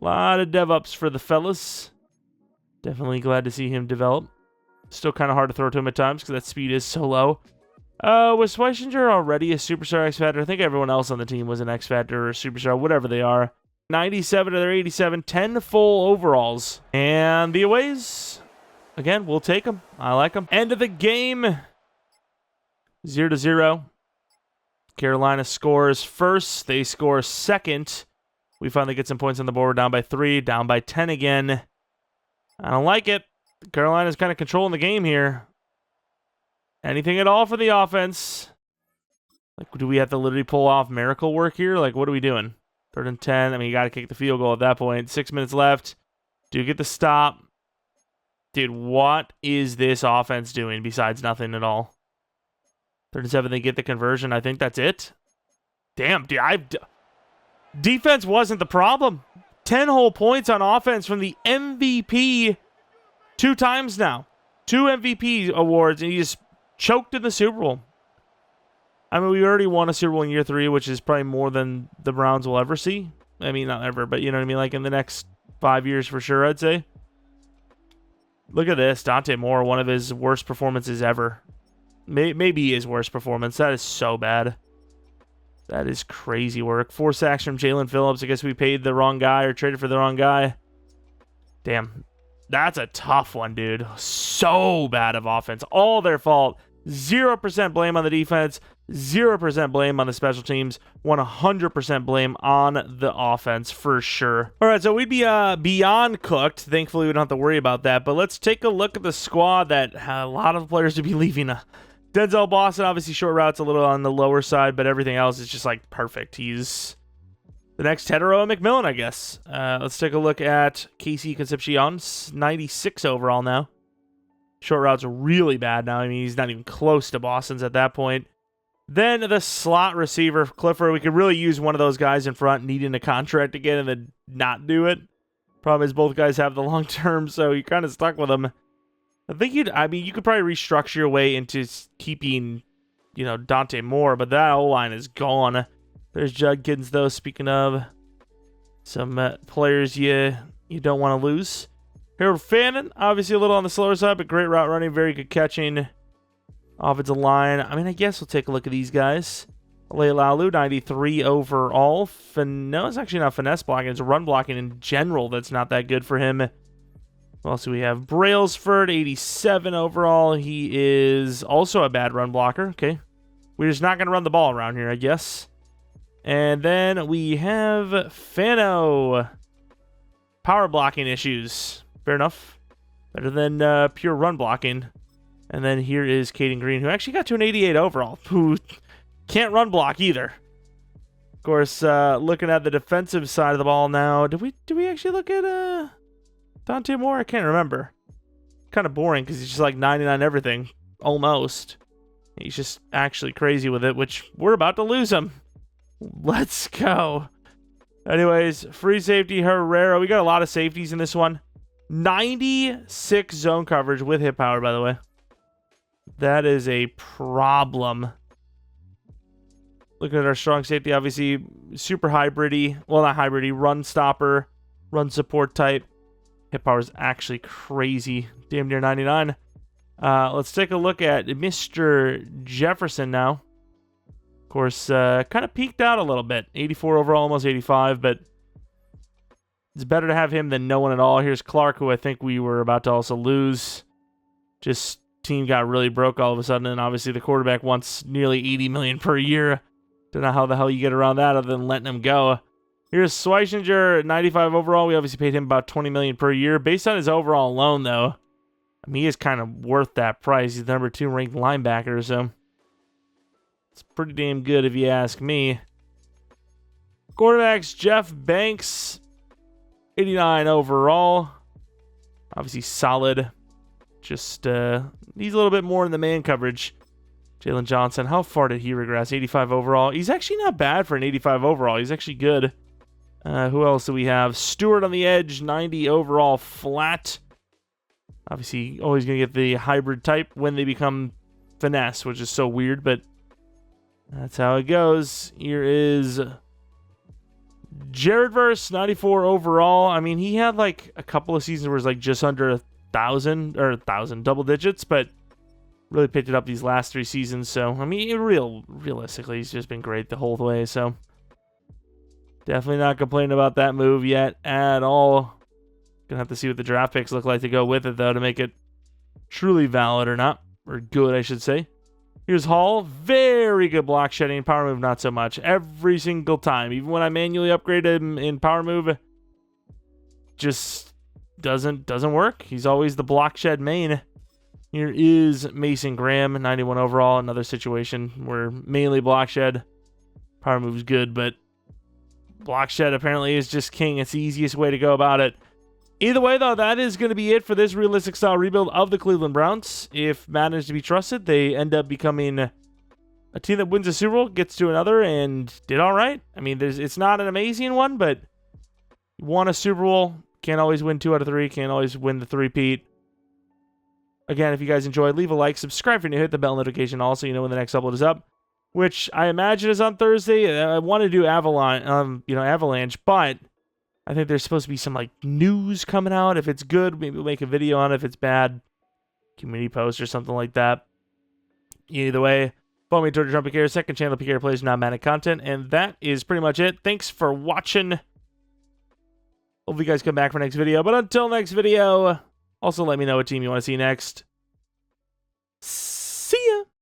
A lot of dev-ups for the fellas. Definitely glad to see him develop. Still kind of hard to throw to him at times because that speed is so low. Was Schweissinger already a Superstar X Factor? I think everyone else on the team was an X Factor or a Superstar, whatever they are. 97 to their 87, 10 full overalls. And the aways, again, we'll take them. I like them. End of the game, 0-0. Carolina scores first. They score second. We finally get some points on the board. We're down by 3, down by 10 again. I don't like it. Carolina's kind of controlling the game here. Anything at all for the offense? Like, do we have to literally pull off miracle work here? Like, what are we doing? 3rd and 10. I mean, you got to kick the field goal at that point. 6 minutes left. Do you get the stop? Dude, what is this offense doing besides nothing at all? 3rd and 7, they get the conversion. I think that's it. Damn, dude, defense wasn't the problem. 10 whole points on offense from the MVP 2 times now. 2 MVP awards, and he just choked in the Super Bowl. I mean, we already won a Super Bowl in year 3, which is probably more than the Browns will ever see. I mean, not ever, but you know what I mean? Like in the next 5 years for sure, I'd say. Look at this. Dante Moore, one of his worst performances ever. Maybe his worst performance. That is so bad. That is crazy work. 4 sacks from Jalen Phillips. I guess we paid the wrong guy or traded for the wrong guy. Damn. That's a tough one, dude. So bad of offense. All their fault. 0% blame on the defense. 0% blame on the special teams. 100% blame on the offense for sure. All right, so we'd be beyond cooked. Thankfully, we don't have to worry about that. But let's take a look at the squad that had a lot of players to be leaving. Denzel Boston, obviously short routes a little on the lower side, but everything else is just like perfect. He's the next hetero McMillan, I guess. Let's take a look at Casey Concepcion, 96 overall now. Short routes are really bad now. I mean, he's not even close to Boston's at that point. Then the slot receiver, Clifford. We could really use one of those guys in front needing a contract again and then not do it. Problem is both guys have the long term, so you're kind of stuck with them. I mean, you could probably restructure your way into keeping, Dante Moore, but that O-line is gone. There's Judkins, though, speaking of some players you don't want to lose. Harold Fannin, obviously a little on the slower side, but great route running, very good catching. Offensive line, I mean, I guess we'll take a look at these guys. Leilalu, 93 overall. No, it's actually not finesse blocking. It's run blocking in general that's not that good for him. Also, we have Brailsford, 87 overall. He is also a bad run blocker. Okay. We're just not going to run the ball around here, I guess. And then we have Fano. Power blocking issues. Fair enough. Better than pure run blocking. And then here is Caden Green, who actually got to an 88 overall. Who can't run block either. Of course, looking at the defensive side of the ball now. Did we actually look at Dante Moore? I can't remember. Kind of boring because he's just like 99 everything. Almost. He's just actually crazy with it, which we're about to lose him. Let's go. Anyways, free safety Herrera. We got a lot of safeties in this one. 96 zone coverage with hit power, by the way. That is a problem. Looking at our strong safety, obviously super hybrid-y. Well, not hybrid-y. Run stopper, run support type. Hit power is actually crazy. Damn near 99. Let's take a look at Mr. Jefferson now. Of course, kind of peaked out a little bit. 84 overall, almost 85, but it's better to have him than no one at all. Here's Clark, who I think we were about to also lose. Just team got really broke all of a sudden, and obviously the quarterback wants nearly $80 million per year. Don't know how the hell you get around that other than letting him go. Here's Schweizinger, 95 overall. We obviously paid him about $20 million per year. Based on his overall alone, though, I mean, he is kind of worth that price. He's the number 2 ranked linebacker, so it's pretty damn good if you ask me. Quarterbacks, Jeff Banks, 89 overall. Obviously solid. Just needs a little bit more in the man coverage. Jalen Johnson, how far did he regress? 85 overall. He's actually not bad for an 85 overall. He's actually good. Who else do we have? Stewart on the edge, 90 overall flat. Obviously, always going to get the hybrid type when they become finesse, which is so weird, but that's how it goes. Here is Jared Verse, 94 overall. I mean, he had like a couple of seasons where it's like just under 1,000 double digits, but really picked it up these last 3 seasons. So, I mean, realistically, he's just been great the whole way. So, definitely not complaining about that move yet at all. Gonna have to see what the draft picks look like to go with it, though, to make it truly valid or not. Or good, I should say. Here's Hall. Very good block shedding. Power move, not so much. Every single time. Even when I manually upgrade him in power move, just doesn't work. He's always the block shed main. Here is Mason Graham, 91 overall. Another situation where mainly block shed. Power move's good, but block shed apparently is just king. It's the easiest way to go about it. Either way, though, that is going to be it for this realistic style rebuild of the Cleveland Browns. If Madden is to be trusted, they end up becoming a team that wins a Super Bowl, gets to another, and did all right. I mean, it's not an amazing one, but you won a Super Bowl. Can't always win 2 out of 3. Can't always win the three-peat. Again, if you guys enjoyed, leave a like, subscribe if you're new, hit the bell notification also, you know when the next upload is up, which I imagine is on Thursday. I want to do Avalanche, but I think there's supposed to be some like news coming out. If it's good, maybe we'll make a video on it. If it's bad, community post or something like that. Either way, follow me Twitter, Jeromepkr, second channel, PK Plays Not Madden content, and that is pretty much it. Thanks for watching. Hope you guys come back for next video. But until next video, also let me know what team you want to see next.